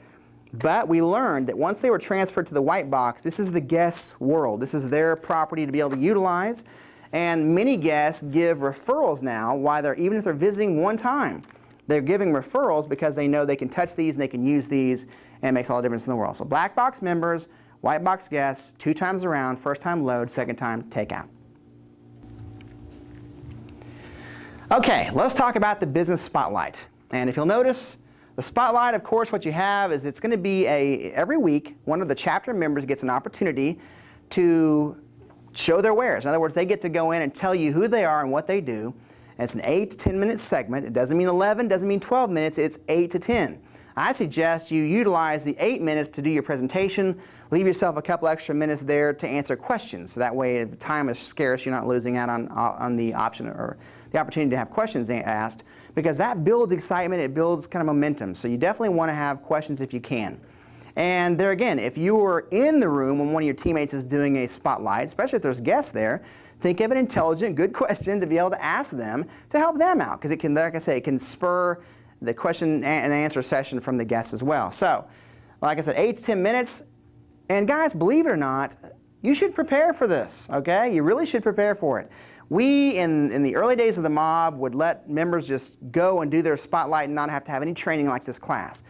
S1: But we learned that once they were transferred to the white box, this is the guest's world. This is their property to be able to utilize. And many guests give referrals now, even if they're visiting 1 time. They're giving referrals because they know they can touch these and they can use these, and it makes all the difference in the world. So black box members, white box guests, 2 times around, first time load, second time take out. Okay, let's talk about the business spotlight. And if you'll notice, the spotlight, of course, what you have is it's going to be every week, one of the chapter members gets an opportunity to show their wares. In other words, they get to go in and tell you who they are and what they do. And it's an 8 to 10 minute segment. It doesn't mean 11, doesn't mean 12 minutes, it's 8 to 10. I suggest you utilize the 8 minutes to do your presentation. Leave yourself a couple extra minutes there to answer questions. So that way, if time is scarce, you're not losing out on the option or the opportunity to have questions asked, because that builds excitement, it builds kind of momentum. So you definitely want to have questions if you can. And there again, if you were in the room when one of your teammates is doing a spotlight, especially if there's guests there, think of an intelligent, good question to be able to ask them to help them out. Because it can, like I say, it can spur the question and answer session from the guests as well. So, like I said, 8 to 10 minutes. And guys, believe it or not, you should prepare for this, okay? You really should prepare for it. We, in the early days of the mob, would let members just go and do their spotlight and not have to have any training like this class.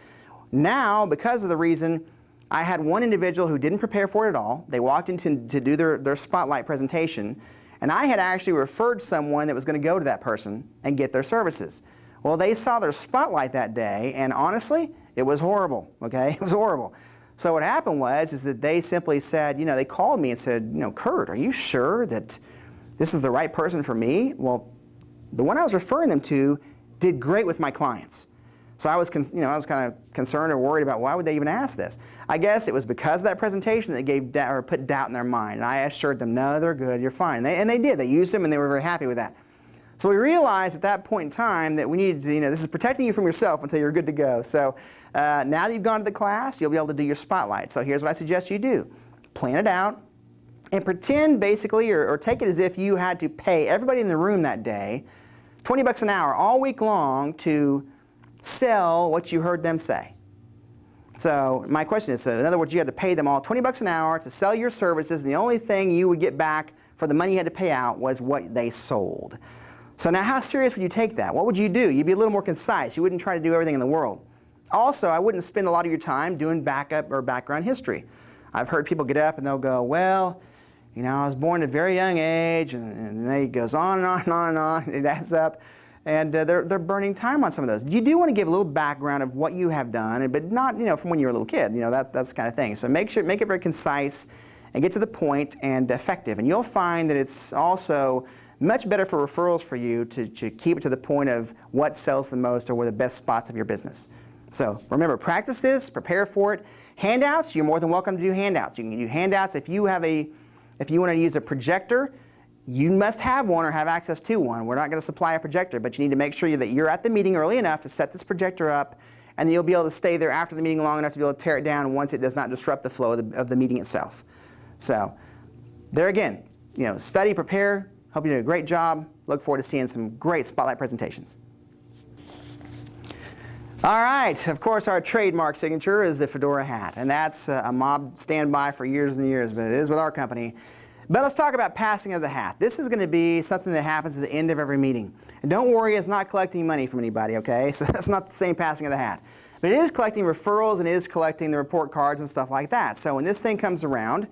S1: Now, because of the reason, I had one individual who didn't prepare for it at all. They walked in to do their spotlight presentation, and I had actually referred someone that was going to go to that person and get their services. Well, they saw their spotlight that day, and honestly, it was horrible, okay? It was horrible. So what happened was that they simply said, they called me and said, Kurt, are you sure that this is the right person for me? Well, the one I was referring them to did great with my clients. So I was kind of concerned or worried about why would they even ask this. I guess it was because of that presentation that gave put doubt in their mind. And I assured them, no, they're good, you're fine. And they did. They used them and they were very happy with that. So we realized at that point in time that we needed to, this is protecting you from yourself until you're good to go. So now that you've gone to the class, you'll be able to do your spotlight. So here's what I suggest you do. Plan it out and pretend basically, or take it as if you had to pay everybody in the room that day $20 an hour all week long to sell what you heard them say. So my question is, so in other words, you had to pay them all $20 an hour to sell your services, and the only thing you would get back for the money you had to pay out was what they sold. So now how serious would you take that? What would you do? You'd be a little more concise. You wouldn't try to do everything in the world. Also, I wouldn't spend a lot of your time doing backup or background history. I've heard people get up and they'll go, well, I was born at a very young age, and then it goes on and on and on and on. It adds up. And they're burning time on some of those. You do want to give a little background of what you have done, but not from when you were a little kid. That's the kind of thing. So make it very concise and get to the point and effective. And you'll find that it's also much better for referrals for you to keep it to the point of what sells the most or where the best spots of your business. So remember, practice this, prepare for it. Handouts, you're more than welcome to do handouts. You can do handouts if you want to use a projector. You must have one or have access to one. We're not going to supply a projector, but you need to make sure that you're at the meeting early enough to set this projector up, and then you'll be able to stay there after the meeting long enough to be able to tear it down once it does not disrupt the flow of the meeting itself. So there again, study, prepare. Hope you do a great job. Look forward to seeing some great spotlight presentations. All right, of course our trademark signature is the fedora hat, and that's a mob standby for years and years, but it is with our company. But let's talk about passing of the hat. This is going to be something that happens at the end of every meeting. And don't worry, it's not collecting money from anybody, okay? So that's not the same passing of the hat. But it is collecting referrals and it is collecting the report cards and stuff like that. So when this thing comes around,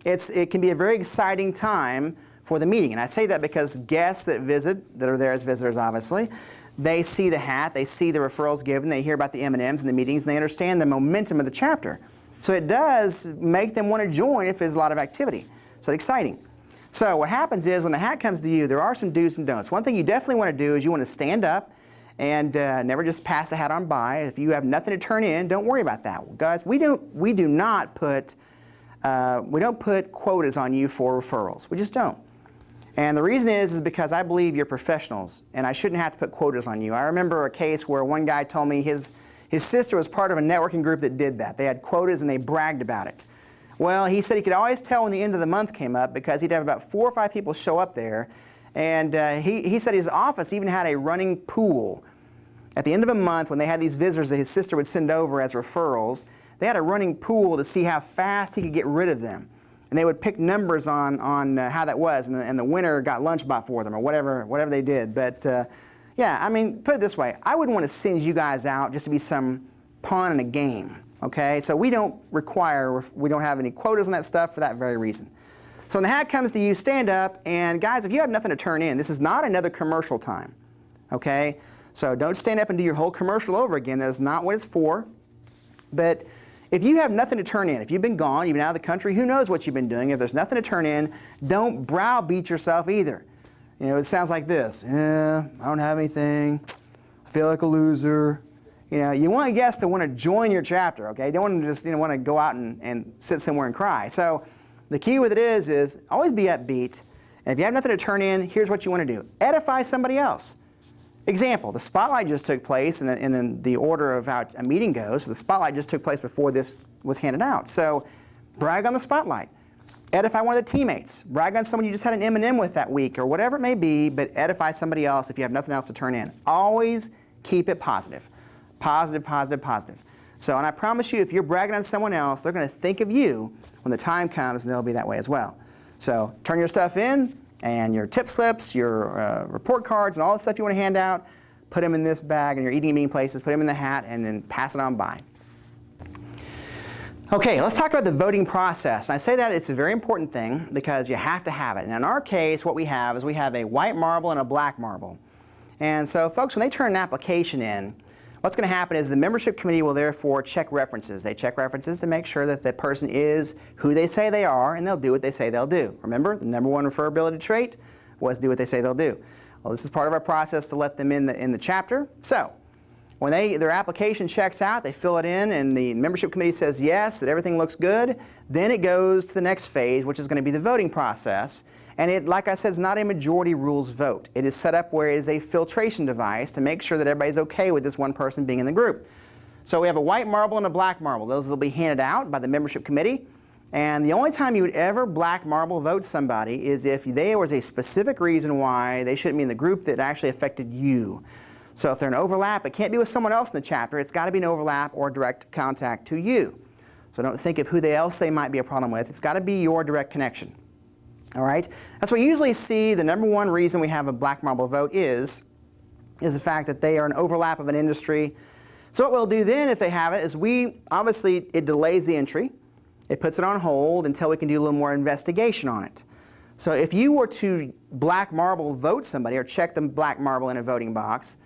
S1: it can be a very exciting time for the meeting. And I say that because guests that are there as visitors obviously, they see the hat, they see the referrals given, they hear about the M&Ms and the meetings, and they understand the momentum of the chapter. So it does make them want to join if there's a lot of activity. So it's exciting. So what happens is when the hat comes to you, there are some do's and don'ts. One thing you definitely want to do is you want to stand up and never just pass the hat on by. If you have nothing to turn in, don't worry about that. Guys, we do not put quotas on you for referrals. We just don't. And the reason is because I believe you're professionals and I shouldn't have to put quotas on you. I remember a case where one guy told me his sister was part of a networking group that did that. They had quotas and they bragged about it. Well, he said he could always tell when the end of the month came up because he'd have about 4 or 5 people show up there. And he said his office even had a running pool. At the end of a month, when they had these visitors that his sister would send over as referrals, they had a running pool to see how fast he could get rid of them. And they would pick numbers on how that was, and the winner got lunch bought for them or whatever they did. But yeah, I mean, put it this way. I wouldn't want to send you guys out just to be some pawn in a game. Okay, so we don't have any quotas on that stuff for that very reason. So when the hat comes to you, stand up, and guys, if you have nothing to turn in, this is not another commercial time. Okay, so don't stand up and do your whole commercial over again. That is not what it's for. But if you have nothing to turn in, if you've been gone, you've been out of the country, who knows what you've been doing. If there's nothing to turn in, don't browbeat yourself either. It sounds like this. I don't have anything. I feel like a loser. You want guests to want to join your chapter, okay? You don't want them to just want to go out and sit somewhere and cry. So the key with it is always be upbeat. And if you have nothing to turn in, here's what you want to do. Edify somebody else. Example, the spotlight just took place in the order of how a meeting goes. So the spotlight just took place before this was handed out. So brag on the spotlight. Edify one of the teammates. Brag on someone you just had an M&M with that week or whatever it may be, but edify somebody else if you have nothing else to turn in. Always keep it positive. Positive, positive, positive. So, and I promise you, if you're bragging on someone else, they're going to think of you when the time comes, and they'll be that way as well. So turn your stuff in, and your tip slips, your report cards, and all the stuff you want to hand out, put them in this bag in your eating and meeting places, put them in the hat, and then pass it on by. Okay, let's talk about the voting process. And I say that it's a very important thing because you have to have it. And in our case, what we have is we have a white marble and a black marble. And so folks, when they turn an application in, what's going to happen is the membership committee will therefore check references. They check references to make sure that the person is who they say they are, and they'll do what they say they'll do. Remember, the number one referability trait was do what they say they'll do. Well, this is part of our process to let them in the chapter. So when their application checks out, they fill it in, and the membership committee says yes, that everything looks good. Then it goes to the next phase, which is going to be the voting process. And it, like I said, is not a majority rules vote. It is set up where it is a filtration device to make sure that everybody's okay with this one person being in the group. So we have a white marble and a black marble. Those will be handed out by the membership committee. And the only time you would ever black marble vote somebody is if there was a specific reason why they shouldn't be in the group that actually affected you. So if they're an overlap, it can't be with someone else in the chapter. It's got to be an overlap or direct contact to you. So don't think of who else they might be a problem with. It's got to be your direct connection. All right? That's what we usually see. The number one reason we have a black marble vote is the fact that they are an overlap of an industry. So what we'll do then if they have it is obviously it delays the entry. It puts it on hold until we can do a little more investigation on it. So if you were to black marble vote somebody or check the black marble in a voting box,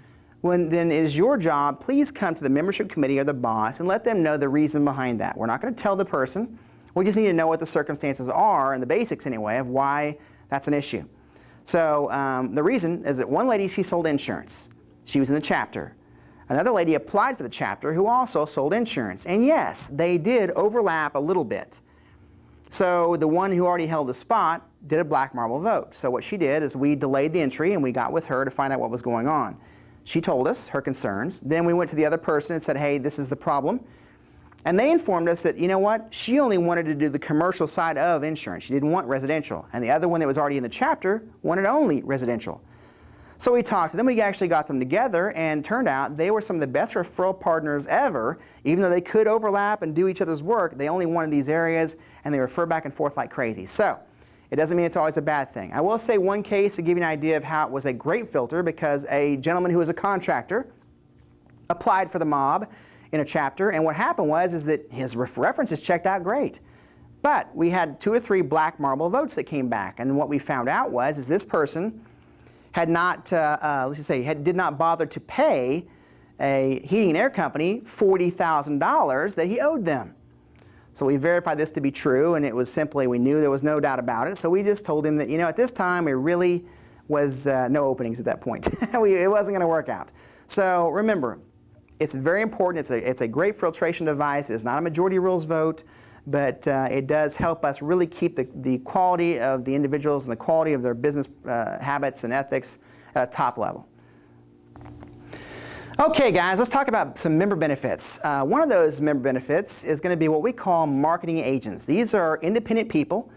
S1: then it is your job, please come to the membership committee or the boss and let them know the reason behind that. We're not going to tell the person. We just need to know what the circumstances are, and the basics anyway, of why that's an issue. So the reason is that one lady, she sold insurance. She was in the chapter. Another lady applied for the chapter who also sold insurance. And yes, they did overlap a little bit. So the one who already held the spot did a black marble vote. So what she did is we delayed the entry and we got with her to find out what was going on. She told us her concerns. Then we went to the other person and said, hey, this is the problem. And they informed us that, you know what, she only wanted to do the commercial side of insurance. She didn't want residential. And the other one that was already in the chapter wanted only residential. So we talked to them, we actually got them together, and turned out they were some of the best referral partners ever. Even though they could overlap and do each other's work, they only wanted these areas, and they refer back and forth like crazy. So it doesn't mean it's always a bad thing. I will say one case to give you an idea of how it was a great filter, because a gentleman who was a contractor applied for the mob in a chapter, and what happened was that his references checked out great. But we had 2 or 3 black marble votes that came back, and what we found out was this person had not, did not bother to pay a heating and air company $40,000 that he owed them. So we verified this to be true, and it was simply, we knew there was no doubt about it. So we just told him that, you know, at this time, there really was no openings at that point. It wasn't going to work out. So remember, it's very important. It's a great filtration device. It's not a majority rules vote. But it does help us really keep the quality of the individuals and the quality of their business habits and ethics at a top level. Okay, guys, let's talk about some member benefits. One of those member benefits is going to be what we call marketing agents. These are independent people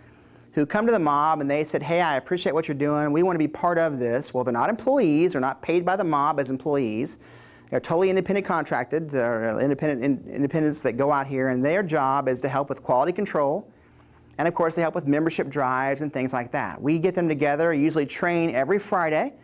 S1: who come to the mob and they said, hey, I appreciate what you're doing. We want to be part of this. Well, they're not employees. They're not paid by the mob as employees. They're totally independent contracted, they're independents that go out here, and their job is to help with quality control, and of course they help with membership drives and things like that. We get them together, usually train every Friday,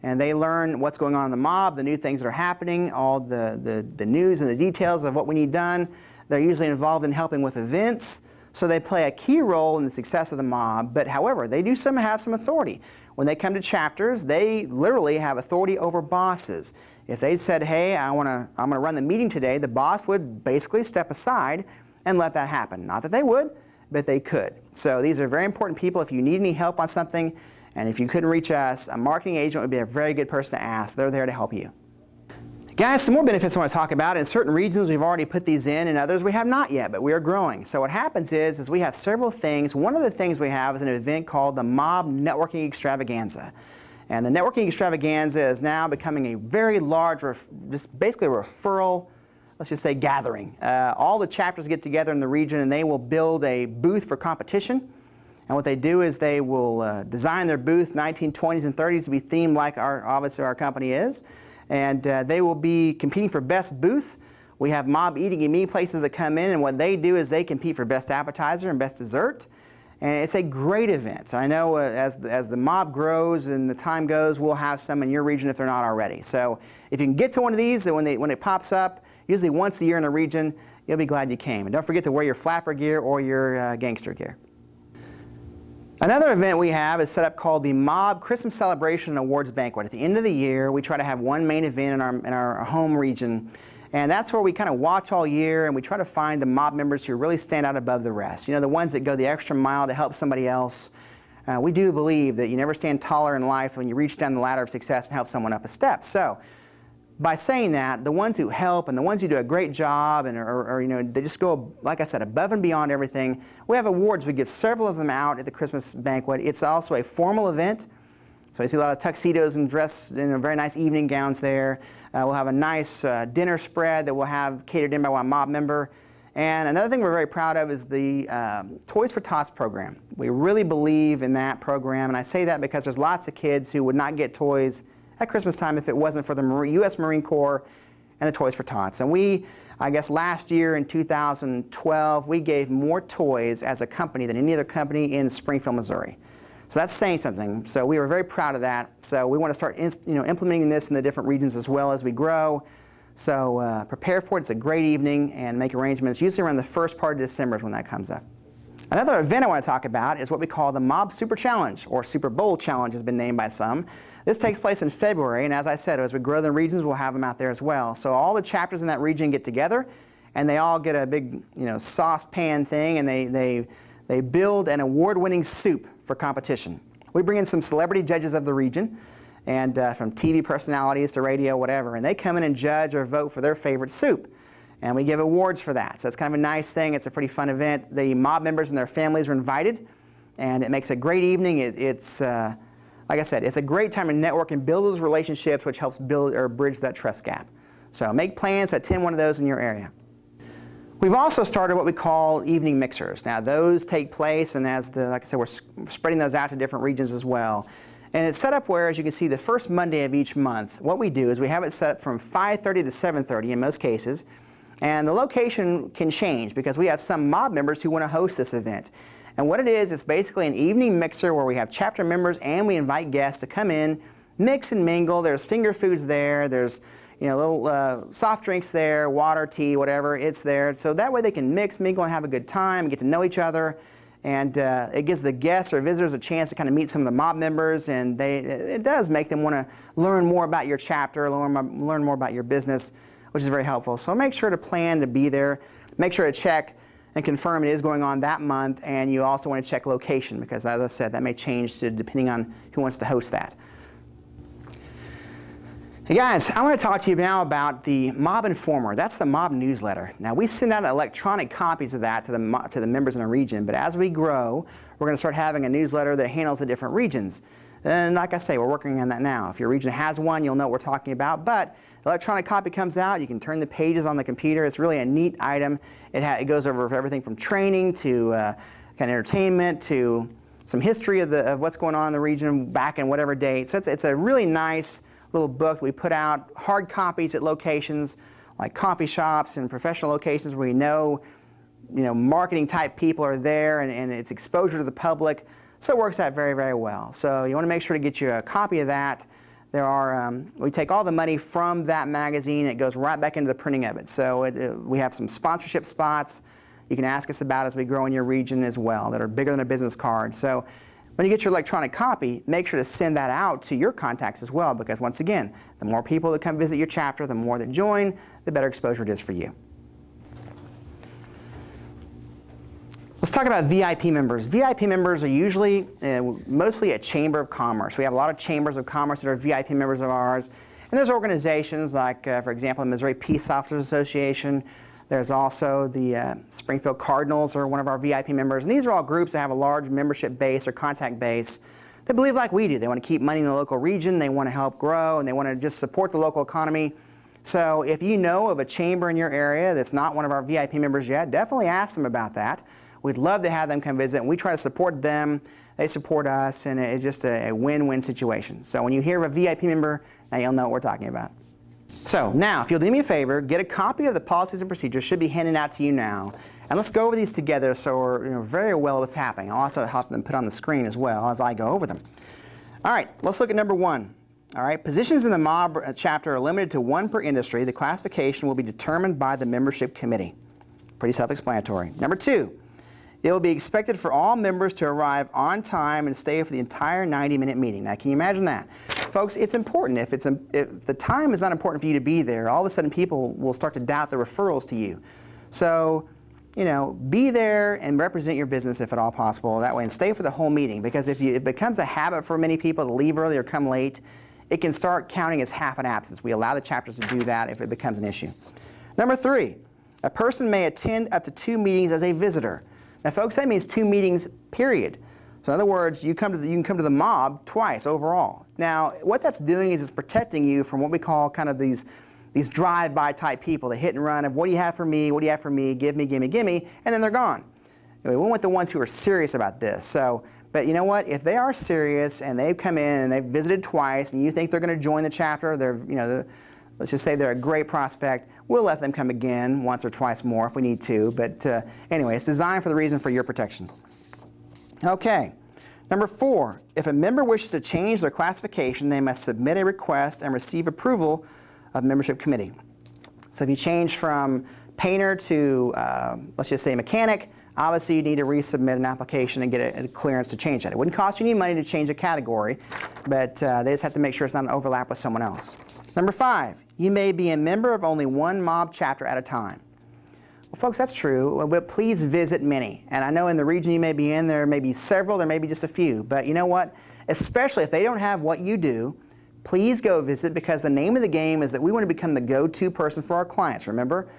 S1: and they learn what's going on in the mob, the new things that are happening, all the news and the details of what we need done. They're usually involved in helping with events, so they play a key role in the success of the mob, but however, they do have some authority. When they come to chapters, they literally have authority over bosses. If they said, hey, I'm gonna run the meeting today, the boss would basically step aside and let that happen. Not that they would, but they could. So these are very important people. If you need any help on something, and if you couldn't reach us, a marketing agent would be a very good person to ask. They're there to help you. Guys, some more benefits I want to talk about. In certain regions, we've already put these in others we have not yet, but we are growing. So what happens is we have several things. One of the things we have is an event called the Mob Networking Extravaganza. And the Networking Extravaganza is now becoming a very large, just basically a referral let's just say, gathering. All the chapters get together in the region and they will build a booth for competition. And what they do is they will design their booth 1920s and 30s to be themed like obviously our company is. And they will be competing for best booth. We have mob eating and meeting places that come in, and what they do is they compete for best appetizer and best dessert. And it's a great event. I know as the mob grows and the time goes, we'll have some in your region if they're not already. So if you can get to one of these, and when it pops up, usually once a year in a region, you'll be glad you came. And don't forget to wear your flapper gear or your gangster gear. Another event we have is set up called the Mob Christmas Celebration and Awards Banquet. At the end of the year, we try to have one main event in our home region. And that's where we kind of watch all year and we try to find the mob members who really stand out above the rest. You know, the ones that go the extra mile to help somebody else. We do believe that you never stand taller in life when you reach down the ladder of success and help someone up a step. So by saying that, the ones who help and the ones who do a great job and or you know, they just go, like I said, above and beyond everything. We have awards. We give several of them out at the Christmas banquet. It's also a formal event. So you see a lot of tuxedos and dressed in very nice evening gowns there. We'll have a nice dinner spread that we'll have catered in by one mob member. And another thing we're very proud of is the Toys for Tots program. We really believe in that program, and I say that because there's lots of kids who would not get toys at Christmas time if it wasn't for the U.S. Marine Corps and the Toys for Tots. And we, I guess last year in 2012, we gave more toys as a company than any other company in Springfield, Missouri. So that's saying something. So we were very proud of that. So we want to start implementing this in the different regions as well as we grow. So prepare for it. It's a great evening and make arrangements. Usually around the first part of December is when that comes up. Another event I want to talk about is what we call the Mob Super Challenge, or Super Bowl Challenge has been named by some. This takes place in February, and as I said, as we grow the regions, we'll have them out there as well. So all the chapters in that region get together, and they all get a big saucepan thing, and they build an award-winning soup for competition. We bring in some celebrity judges of the region, and from TV personalities to radio, whatever, and they come in and judge or vote for their favorite soup. And we give awards for that. So it's kind of a nice thing. It's a pretty fun event. The mob members and their families are invited, and it makes a great evening. It's like I said, it's a great time to network and build those relationships, which helps build or bridge that trust gap. So make plans to attend one of those in your area. We've also started what we call evening mixers. Now those take place, and like I said, we're spreading those out to different regions as well. And it's set up where, as you can see, the first Monday of each month, what we do is we have it set up from 5:30 to 7:30 in most cases. And the location can change because we have some mob members who want to host this event. And what it is, it's basically an evening mixer where we have chapter members and we invite guests to come in, mix and mingle. There's finger foods there. There's little soft drinks there, water, tea, whatever, it's there. So that way they can mix, mingle, and have a good time, get to know each other. And it gives the guests or visitors a chance to kind of meet some of the mob members, and it does make them want to learn more about your chapter, learn more about your business, which is very helpful. So make sure to plan to be there. Make sure to check and confirm it is going on that month, and you also want to check location because, as I said, that may change depending on who wants to host that. Hey guys, I want to talk to you now about the Mob Informer. That's the mob newsletter. Now we send out electronic copies of that to the members in our region, but as we grow, we're going to start having a newsletter that handles the different regions. And like I say, we're working on that now. If your region has one, you'll know what we're talking about. But the electronic copy comes out. You can turn the pages on the computer. It's really a neat item. It goes over everything from training to kind of entertainment to some history of what's going on in the region back in whatever date. So it's a really nice little book that we put out, hard copies at locations like coffee shops and professional locations where we know marketing type people are there, and it's exposure to the public. So it works out very, very well. So you want to make sure to get you a copy of that. We take all the money from that magazine and it goes right back into the printing of it. So we have some sponsorship spots you can ask us about as we grow in your region as well that are bigger than a business card. So when you get your electronic copy, make sure to send that out to your contacts as well, because once again, the more people that come visit your chapter, the more that join, the better exposure it is for you. Let's talk about VIP members. VIP members are usually mostly a chamber of commerce. We have a lot of chambers of commerce that are VIP members of ours. And there's organizations like, for example, the Missouri Peace Officers Association. There's also the Springfield Cardinals are one of our VIP members. And these are all groups that have a large membership base or contact base. They believe like we do. They want to keep money in the local region. They want to help grow, and they want to just support the local economy. So if you know of a chamber in your area that's not one of our VIP members yet, definitely ask them about that. We'd love to have them come visit, and we try to support them. They support us, and it's just a win-win situation. So when you hear of a VIP member, now you'll know what we're talking about. So now, if you'll do me a favor, get a copy of the policies and procedures. Should be handed out to you now. And let's go over these together so we're very well what's happening. I'll also help them put on the screen as well as I go over them. All right, let's look at number 1. All right, positions in the MOB chapter are limited to 1 per industry. The classification will be determined by the membership committee. Pretty self-explanatory. Number 2, it will be expected for all members to arrive on time and stay for the entire 90-minute meeting. Now, can you imagine that? Folks, it's important. If the time is not important for you to be there, all of a sudden people will start to doubt the referrals to you. So, be there and represent your business if at all possible that way, and stay for the whole meeting, because if it becomes a habit for many people to leave early or come late, it can start counting as half an absence. We allow the chapters to do that if it becomes an issue. Number 3, a person may attend up to 2 meetings as a visitor. Now, folks, that means 2 meetings, period. So in other words, you can come to the MOB twice overall. Now, what that's doing is it's protecting you from what we call kind of these drive-by type people, the hit and run of what do you have for me, what do you have for me, give me, give me, give me, and then they're gone. We want the ones who are serious about this. So, but you know what? If they are serious and they've come in and they've visited twice and you think they're going to join the chapter, let's just say they're a great prospect, we'll let them come again once or twice more if we need to. But anyway, it's designed for the reason for your protection. Okay. Number 4, if a member wishes to change their classification, they must submit a request and receive approval of membership committee. So if you change from painter to, let's just say mechanic, obviously you need to resubmit an application and get a clearance to change that. It wouldn't cost you any money to change a category, but they just have to make sure it's not an overlap with someone else. Number 5, you may be a member of only 1 MOB chapter at a time. Well, folks, that's true, but please visit many. And I know in the region you may be in, there may be several, there may be just a few. But you know what? Especially if they don't have what you do, please go visit, because the name of the game is that we want to become the go-to person for our clients, remember?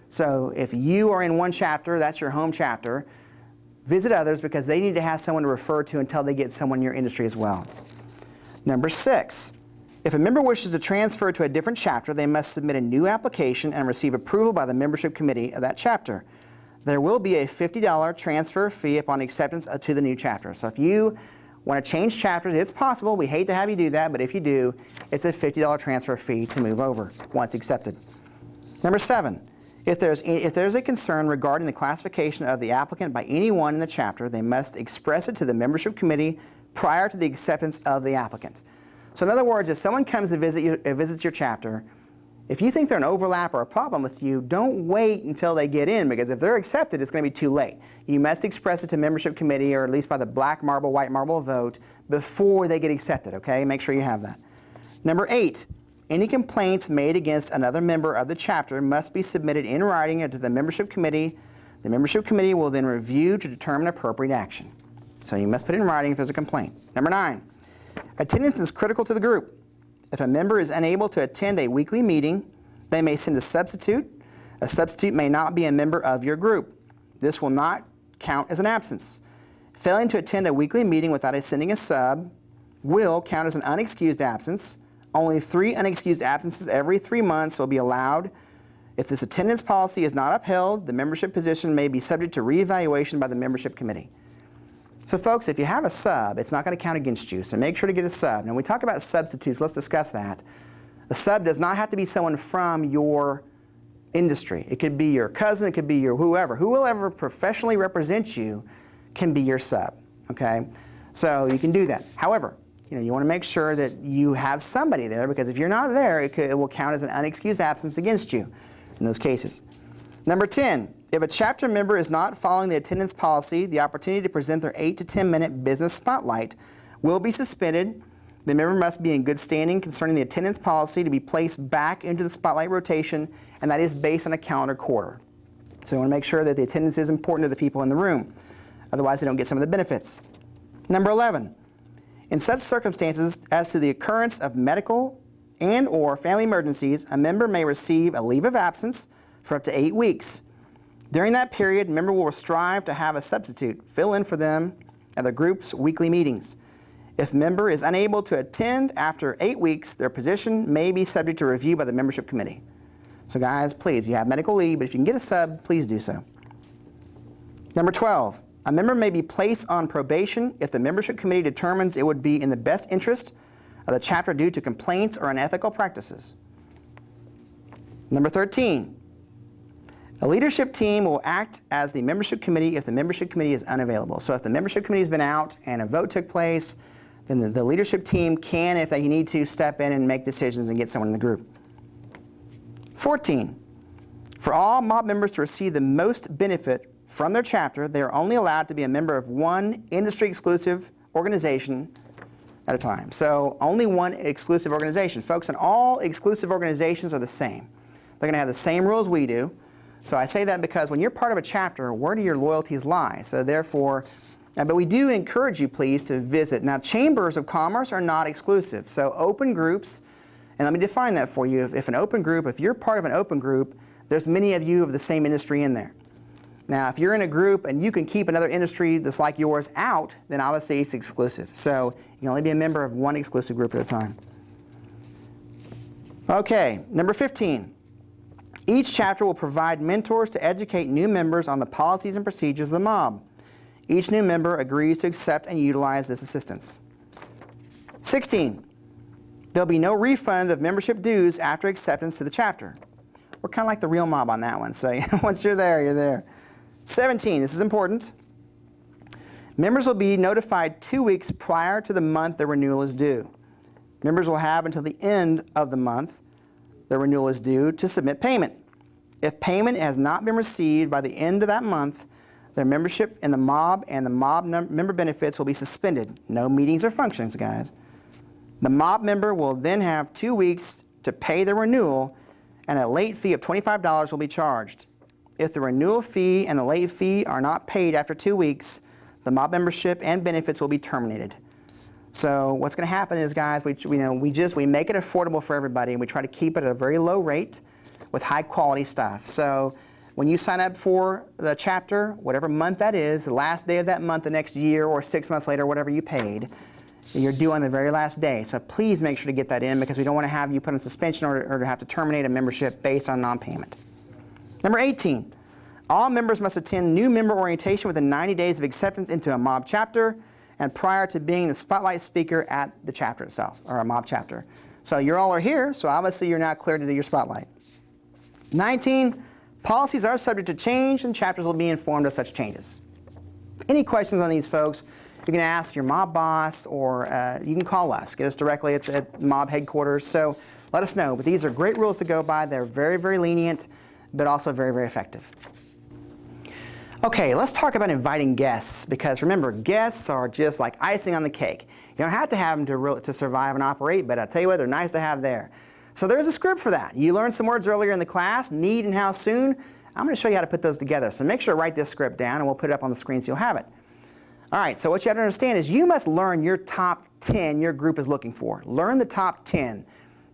S1: So if you are in 1 chapter, that's your home chapter, visit others because they need to have someone to refer to until they get someone in your industry as well. Number 6, if a member wishes to transfer to a different chapter, they must submit a new application and receive approval by the membership committee of that chapter. There will be a $50 transfer fee upon acceptance to the new chapter. So if you want to change chapters, it's possible. We hate to have you do that, but if you do, it's a $50 transfer fee to move over once accepted. Number 7, if there's a concern regarding the classification of the applicant by anyone in the chapter, they must express it to the membership committee prior to the acceptance of the applicant. So in other words, if someone comes to visits your chapter, if you think they're an overlap or a problem with you, don't wait until they get in, because if they're accepted, it's going to be too late. You must express it to membership committee, or at least by the black marble, white marble vote, before they get accepted, okay? Make sure you have that. Number 8, any complaints made against another member of the chapter must be submitted in writing to the membership committee. The membership committee will then review to determine appropriate action. So you must put it in writing if there's a complaint. Number 9, attendance is critical to the group. If a member is unable to attend a weekly meeting, they may send a substitute. A substitute may not be a member of your group. This will not count as an absence. Failing to attend a weekly meeting without sending a sub will count as an unexcused absence. Only 3 unexcused absences every 3 months will be allowed. If this attendance policy is not upheld, the membership position may be subject to reevaluation by the membership committee. So folks, if you have a sub, it's not going to count against you, so make sure to get a sub. Now, when we talk about substitutes, let's discuss that. A sub does not have to be someone from your industry. It could be your cousin, it could be your whoever. Who will ever professionally represent you can be your sub, okay? So you can do that. However, you want to make sure that you have somebody there, because if you're not there, it will count as an unexcused absence against you in those cases. Number 10, if a chapter member is not following the attendance policy, the opportunity to present their 8 to 10 minute business spotlight will be suspended. The member must be in good standing concerning the attendance policy to be placed back into the spotlight rotation, and that is based on a calendar quarter. So you want to make sure that the attendance is important to the people in the room. Otherwise, they don't get some of the benefits. Number 11, in such circumstances as to the occurrence of medical and/or family emergencies, a member may receive a leave of absence for up to 8 weeks. During that period, a member will strive to have a substitute fill in for them at the group's weekly meetings. If a member is unable to attend after 8 weeks, their position may be subject to review by the membership committee. So guys, please, you have medical leave, but if you can get a sub, please do so. Number 12, a member may be placed on probation if the membership committee determines it would be in the best interest of the chapter due to complaints or unethical practices. Number 13, a leadership team will act as the membership committee if the membership committee is unavailable. So if the membership committee has been out and a vote took place, then the leadership team can, if they need to, step in and make decisions and get someone in the group. 14, for all mob members to receive the most benefit from their chapter, they are only allowed to be a member of one industry-exclusive organization at a time. So only one exclusive organization. Folks, and all exclusive organizations are the same. They're going to have the same rules we do. So I say that because when you're part of a chapter, where do your loyalties lie? So therefore, but we do encourage you, please, to visit. Now, chambers of commerce are not exclusive. So open groups, and let me define that for you. If an open group, if you're part of an open group, there's many of you of the same industry in there. Now, if you're in a group and you can keep another industry that's like yours out, then obviously it's exclusive. So you can only be a member of one exclusive group at a time. Okay, number 15. Each chapter will provide mentors to educate new members on the policies and procedures of the mob. Each new member agrees to accept and utilize this assistance. 16. There'll be no refund of membership dues after acceptance to the chapter. We're kind of like the real mob on that one, so once you're there, you're there. 17, this is important. Members will be notified 2 weeks prior to the month the renewal is due. Members will have until the end of the month the renewal is due to submit payment. If payment has not been received by the end of that month, their membership in the mob and the mob member benefits will be suspended. No meetings or functions, guys. The mob member will then have 2 weeks to pay the renewal, and a late fee of $25 will be charged. If the renewal fee and the late fee are not paid after 2 weeks, the mob membership and benefits will be terminated. So what's going to happen is, guys, we make it affordable for everybody, and we try to keep it at a very low rate with high quality stuff. So when you sign up for the chapter, whatever month that is, the last day of that month the next year or 6 months later, whatever you paid, you're due on the very last day. So please make sure to get that in, because we don't want to have you put on suspension or to have to terminate a membership based on non-payment. Number 18, all members must attend new member orientation within 90 days of acceptance into a mob chapter and prior to being the spotlight speaker at the chapter itself, or a mob chapter. So you all are here, so obviously you're now cleared to do your spotlight. 19, policies are subject to change and chapters will be informed of such changes. Any questions on these, folks, you can ask your mob boss, or you can call us. Get us directly at mob headquarters. So let us know. But these are great rules to go by. They're very, very lenient, but also very, very effective. Okay, let's talk about inviting guests, because remember, guests are just like icing on the cake. You don't have to have them to survive and operate, but I'll tell you what, they're nice to have there. So there's a script for that. You learned some words earlier in the class, need and how soon. I'm going to show you how to put those together. So make sure to write this script down, and we'll put it up on the screen so you'll have it. All right, so what you have to understand is you must learn your top 10 your group is looking for. Learn the top 10.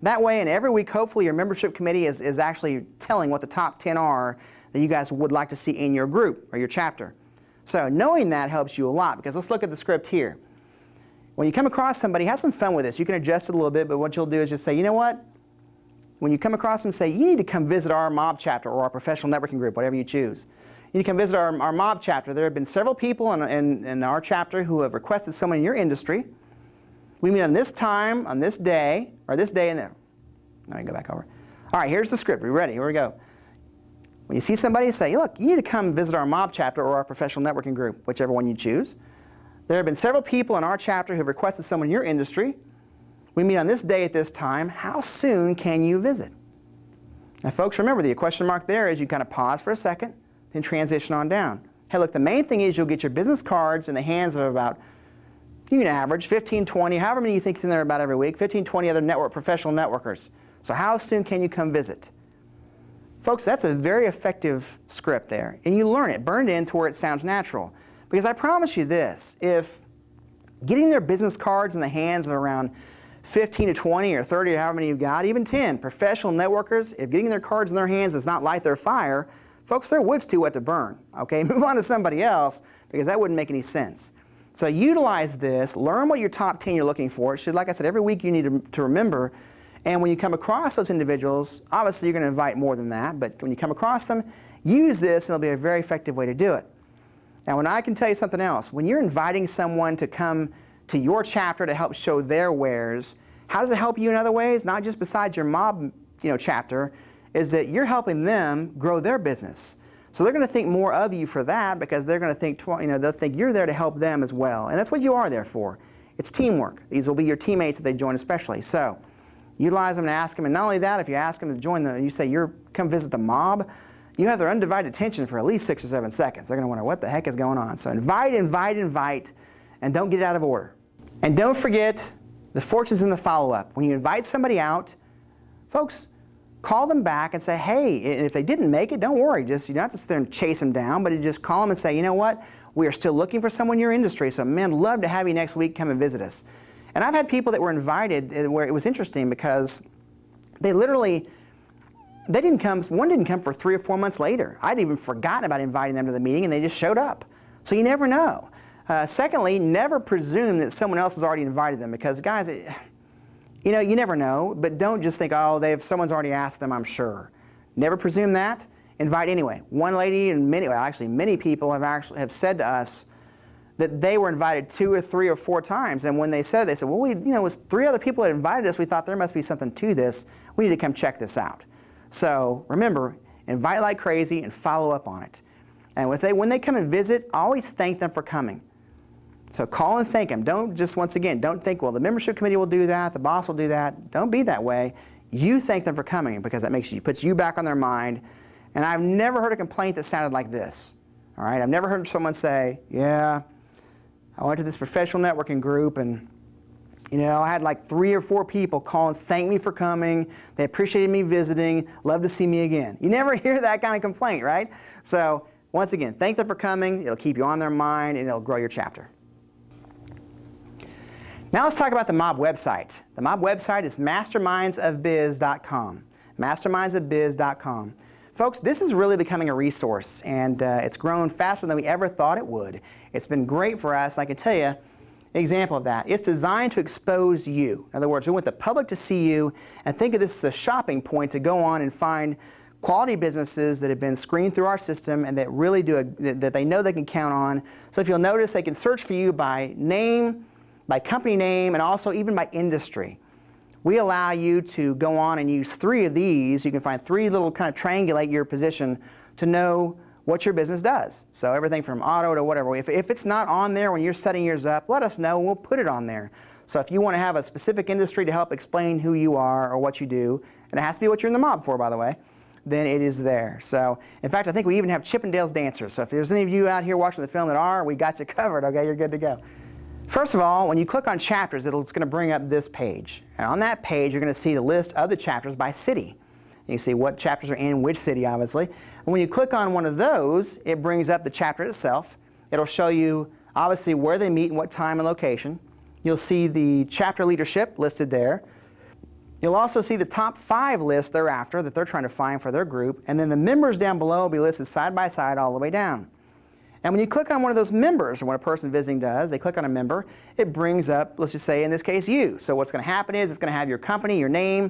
S1: That way, and every week, hopefully, your membership committee is actually telling what the top 10 are that you guys would like to see in your group or your chapter. So knowing that helps you a lot, because let's look at the script here. When you come across somebody, have some fun with this. You can adjust it a little bit, but what you'll do is just say, you know what? When you come across them, say, you need to come visit our mob chapter or our professional networking group, whatever you choose. You need to come visit our mob chapter. There have been several people in our chapter who have requested someone in your industry. We meet on this time, on this day, or this day and there. Now I can go back over. All right, here's the script. Are you ready? Here we go. When you see somebody, say, look, you need to come visit our mob chapter or our professional networking group, whichever one you choose. There have been several people in our chapter who have requested someone in your industry. We meet on this day at this time. How soon can you visit? Now, folks, remember, the question mark there is you kind of pause for a second, then transition on down. Hey, look, the main thing is you'll get your business cards in the hands of about, you can average 15, 20, however many you think is in there about every week, 15, 20 other professional networkers. So how soon can you come visit? Folks, that's a very effective script there. And you learn it, burned in to where it sounds natural. Because I promise you this, if getting their business cards in the hands of around 15 to 20 or 30 or however many you've got, even 10 professional networkers, if getting their cards in their hands does not light their fire, folks, their wood's too wet to burn. Okay, move on to somebody else, because that wouldn't make any sense. So utilize this, learn what your top 10 you're looking for. It should, like I said, every week you need to remember, And when you come across those individuals, obviously you're going to invite more than that, but when you come across them, use this and it'll be a very effective way to do it. Now, when I can tell you something else, when you're inviting someone to come to your chapter to help show their wares, how does it help you in other ways? Not just besides your mob chapter, is that you're helping them grow their business. So they're going to think more of you for that because they're going to think, they'll think you're there to help them as well. And that's what you are there for. It's teamwork. These will be your teammates if they join especially. So utilize them and ask them. And not only that, if you ask them to join you say come visit the mob, you have their undivided attention for at least 6 or 7 seconds. They're going to wonder what the heck is going on. So invite, and don't get it out of order. And don't forget the fortunes in the follow-up. When you invite somebody out, folks, call them back and say, hey, and if they didn't make it, don't worry. Just, you don't have to sit there and chase them down, but you just call them and say, you know what, we are still looking for someone in your industry, so man, love to have you next week, come and visit us. And I've had people that were invited where it was interesting because they didn't come, one didn't come for 3 or 4 months later. I'd even forgotten about inviting them to the meeting and they just showed up. So you never know. Secondly, never presume that someone else has already invited them because guys, you never know, but don't just think, oh, someone's already asked them, I'm sure. Never presume that. Invite anyway. One lady and many people have said to us that they were invited 2 or 3 or 4 times, and when they said, well, it was 3 other people that invited us. We thought there must be something to this. We need to come check this out. So remember, invite like crazy and follow up on it. And when they come and visit, always thank them for coming. So call and thank them. Don't just, once again, don't think, well, the membership committee will do that, the boss will do that. Don't be that way. You thank them for coming because that puts you back on their mind. And I've never heard a complaint that sounded like this. All right, I've never heard someone say, yeah, I went to this professional networking group and I had like 3 or 4 people call and thank me for coming. They appreciated me visiting, love to see me again. You never hear that kind of complaint, right? So once again, thank them for coming. It'll keep you on their mind and it'll grow your chapter. Now let's talk about the Mob website. The Mob website is mastermindsofbiz.com. Mastermindsofbiz.com. Folks, this is really becoming a resource, and it's grown faster than we ever thought it would. It's been great for us. I can tell you an example of that. It's designed to expose you. In other words, we want the public to see you and think of this as a shopping point to go on and find quality businesses that have been screened through our system and that really that they know they can count on. So if you'll notice, they can search for you by name, by company name, and also even by industry. We allow you to go on and use 3 of these. You can find 3 little kind of triangulate your position to know what your business does. So everything from auto to whatever. If it's not on there when you're setting yours up, let us know and we'll put it on there. So if you want to have a specific industry to help explain who you are or what you do, and it has to be what you're in the mob for, by the way, then it is there. So in fact, I think we even have Chippendale's dancers. So if there's any of you out here watching the film that are, we got you covered, okay? You're good to go. First of all, when you click on chapters, it's going to bring up this page. And on that page, you're going to see the list of the chapters by city. You can see what chapters are in which city, obviously. And when you click on one of those, it brings up the chapter itself. It'll show you, obviously, where they meet and what time and location. You'll see the chapter leadership listed there. You'll also see the top 5 lists thereafter that they're trying to find for their group. And then the members down below will be listed side by side all the way down. And when you click on one of those members, or what a person visiting does, they click on a member, it brings up, let's just say in this case, you. So what's going to happen is it's going to have your company, your name,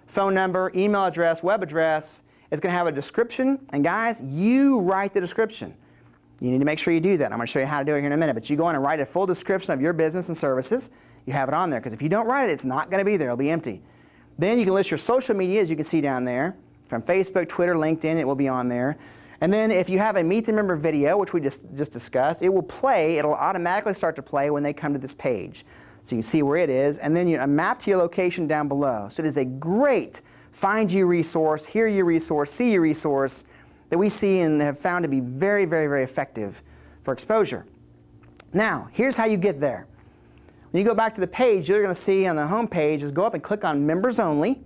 S1: phone number, email address, web address. It's going to have a description. And guys, you write the description. You need to make sure you do that. I'm going to show you how to do it here in a minute. But you go on and write a full description of your business and services. You have it on there. Because if you don't write it, it's not going to be there. It'll be empty. Then you can list your social media, as you can see down there. From Facebook, Twitter, LinkedIn, it will be on there. And then if you have a Meet the Member video, which we just discussed, it will play. It'll automatically start to play when they come to this page. So you can see where it is. And then a map to your location down below. So it is a great find you resource, hear you resource, see you resource that we see and have found to be very, very, very effective for exposure. Now, here's how you get there. When you go back to the page, you're going to see on the home page is go up and click on Members Only.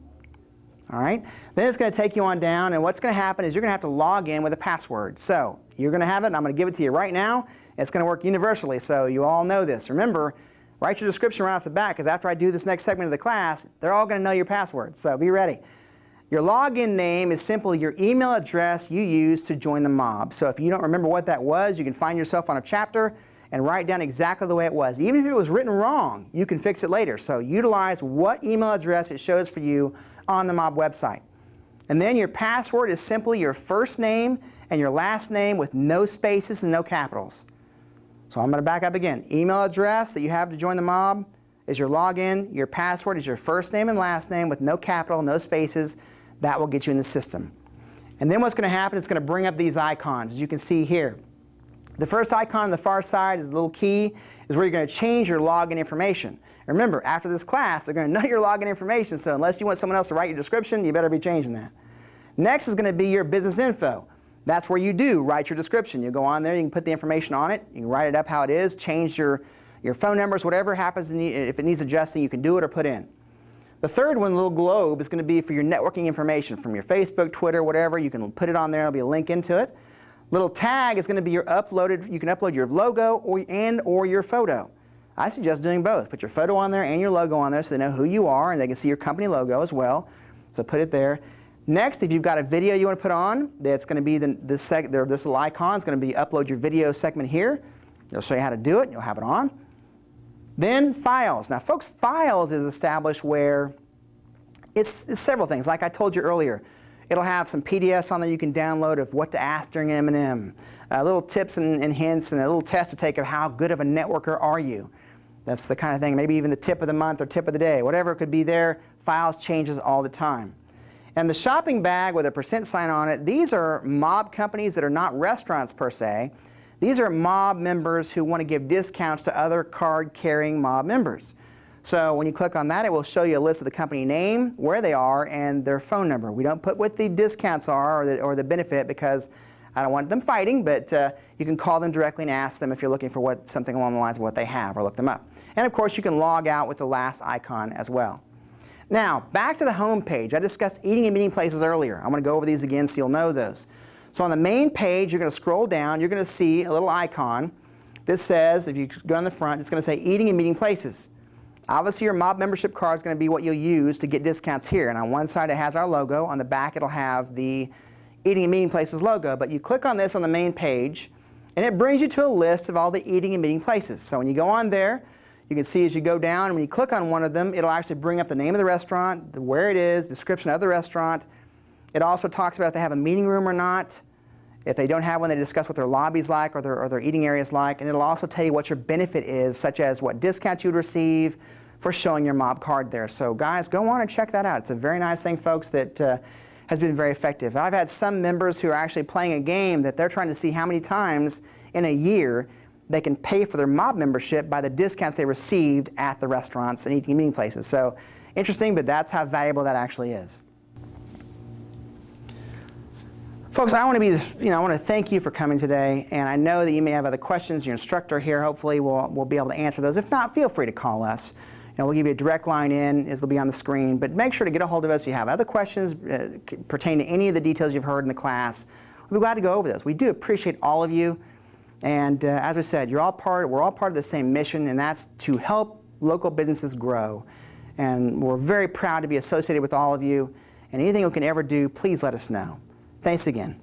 S1: All right. Then it's going to take you on down, and what's going to happen is you're going to have to log in with a password. So you're going to have it, and I'm going to give it to you right now. It's going to work universally, so you all know this. Remember, write your description right off the bat, because after I do this next segment of the class, they're all going to know your password. So be ready. Your login name is simply your email address you used to join the mob. So if you don't remember what that was, you can find yourself on a chapter, and write down exactly the way it was. Even if it was written wrong, you can fix it later. So utilize what email address it shows for you on the mob website. And then your password is simply your first name and your last name with no spaces and no capitals. So I'm going to back up again. Email address that you have to join the mob is your login. Your password is your first name and last name with no capital, no spaces. That will get you in the system. And then what's going to happen, it's going to bring up these icons, as you can see here. The first icon on the far side is a little key, is where you're going to change your login information. And remember, after this class, they're going to know your login information, so unless you want someone else to write your description, you better be changing that. Next is going to be your business info. That's where you do write your description. You go on there, you can put the information on it, you can write it up how it is, change your phone numbers, whatever happens, if it needs adjusting, you can do it or put in. The third one, the little globe, is going to be for your networking information from your Facebook, Twitter, whatever. You can put it on there, there'll be a link into it. Little tag is going to be your uploaded, you can upload your logo or your photo. I suggest doing both. Put your photo on there and your logo on there so they know who you are and they can see your company logo as well. So put it there. Next, if you've got a video you want to put on, that's going to be this little icon is going to be upload your video segment here. It'll show you how to do it and you'll have it on. Then files. Now folks, files is established where it's several things. Like I told you earlier, it'll have some PDFs on there you can download of what to ask during M&M, little tips and hints and a little test to take of how good of a networker are you. That's the kind of thing, maybe even the tip of the month or tip of the day, whatever it could be there. Files changes all the time. And the shopping bag with a % sign on it, these are mob companies that are not restaurants per se. These are mob members who want to give discounts to other card-carrying mob members. So when you click on that, it will show you a list of the company name, where they are, and their phone number. We don't put what the discounts are or the benefit because I don't want them fighting, but you can call them directly and ask them if you're looking for something along the lines of what they have, or look them up. And of course, you can log out with the last icon as well. Now, back to the home page. I discussed eating and meeting places earlier. I'm going to go over these again so you'll know those. So on the main page, you're going to scroll down. You're going to see a little icon that says, if you go on the front, it's going to say eating and meeting places. Obviously, your mob membership card is going to be what you'll use to get discounts here. And on one side, it has our logo. On the back, it'll have the Eating and Meeting Places logo. But you click on this on the main page, and it brings you to a list of all the eating and meeting places. So when you go on there, you can see as you go down, and when you click on one of them, it'll actually bring up the name of the restaurant, where it is, description of the restaurant. It also talks about if they have a meeting room or not. If they don't have one, they discuss what their lobby's like or their eating area's like. And it'll also tell you what your benefit is, such as what discounts you would receive for showing your mob card there. So guys, go on and check that out. It's a very nice thing, folks, that has been very effective. I've had some members who are actually playing a game that they're trying to see how many times in a year they can pay for their mob membership by the discounts they received at the restaurants and eating and meeting places. So interesting, but that's how valuable that actually is. Folks, I want to thank you for coming today, and I know that you may have other questions. Your instructor here hopefully will be able to answer those. If not, feel free to call us. We'll give you a direct line in, as they'll be on the screen, but make sure to get a hold of us if you have other questions pertaining to any of the details you've heard in the class. We'll be glad to go over those. We do appreciate all of you, and as we said, we're all part of the same mission, and that's to help local businesses grow. And we're very proud to be associated with all of you, and anything we can ever do, please let us know. Thanks again.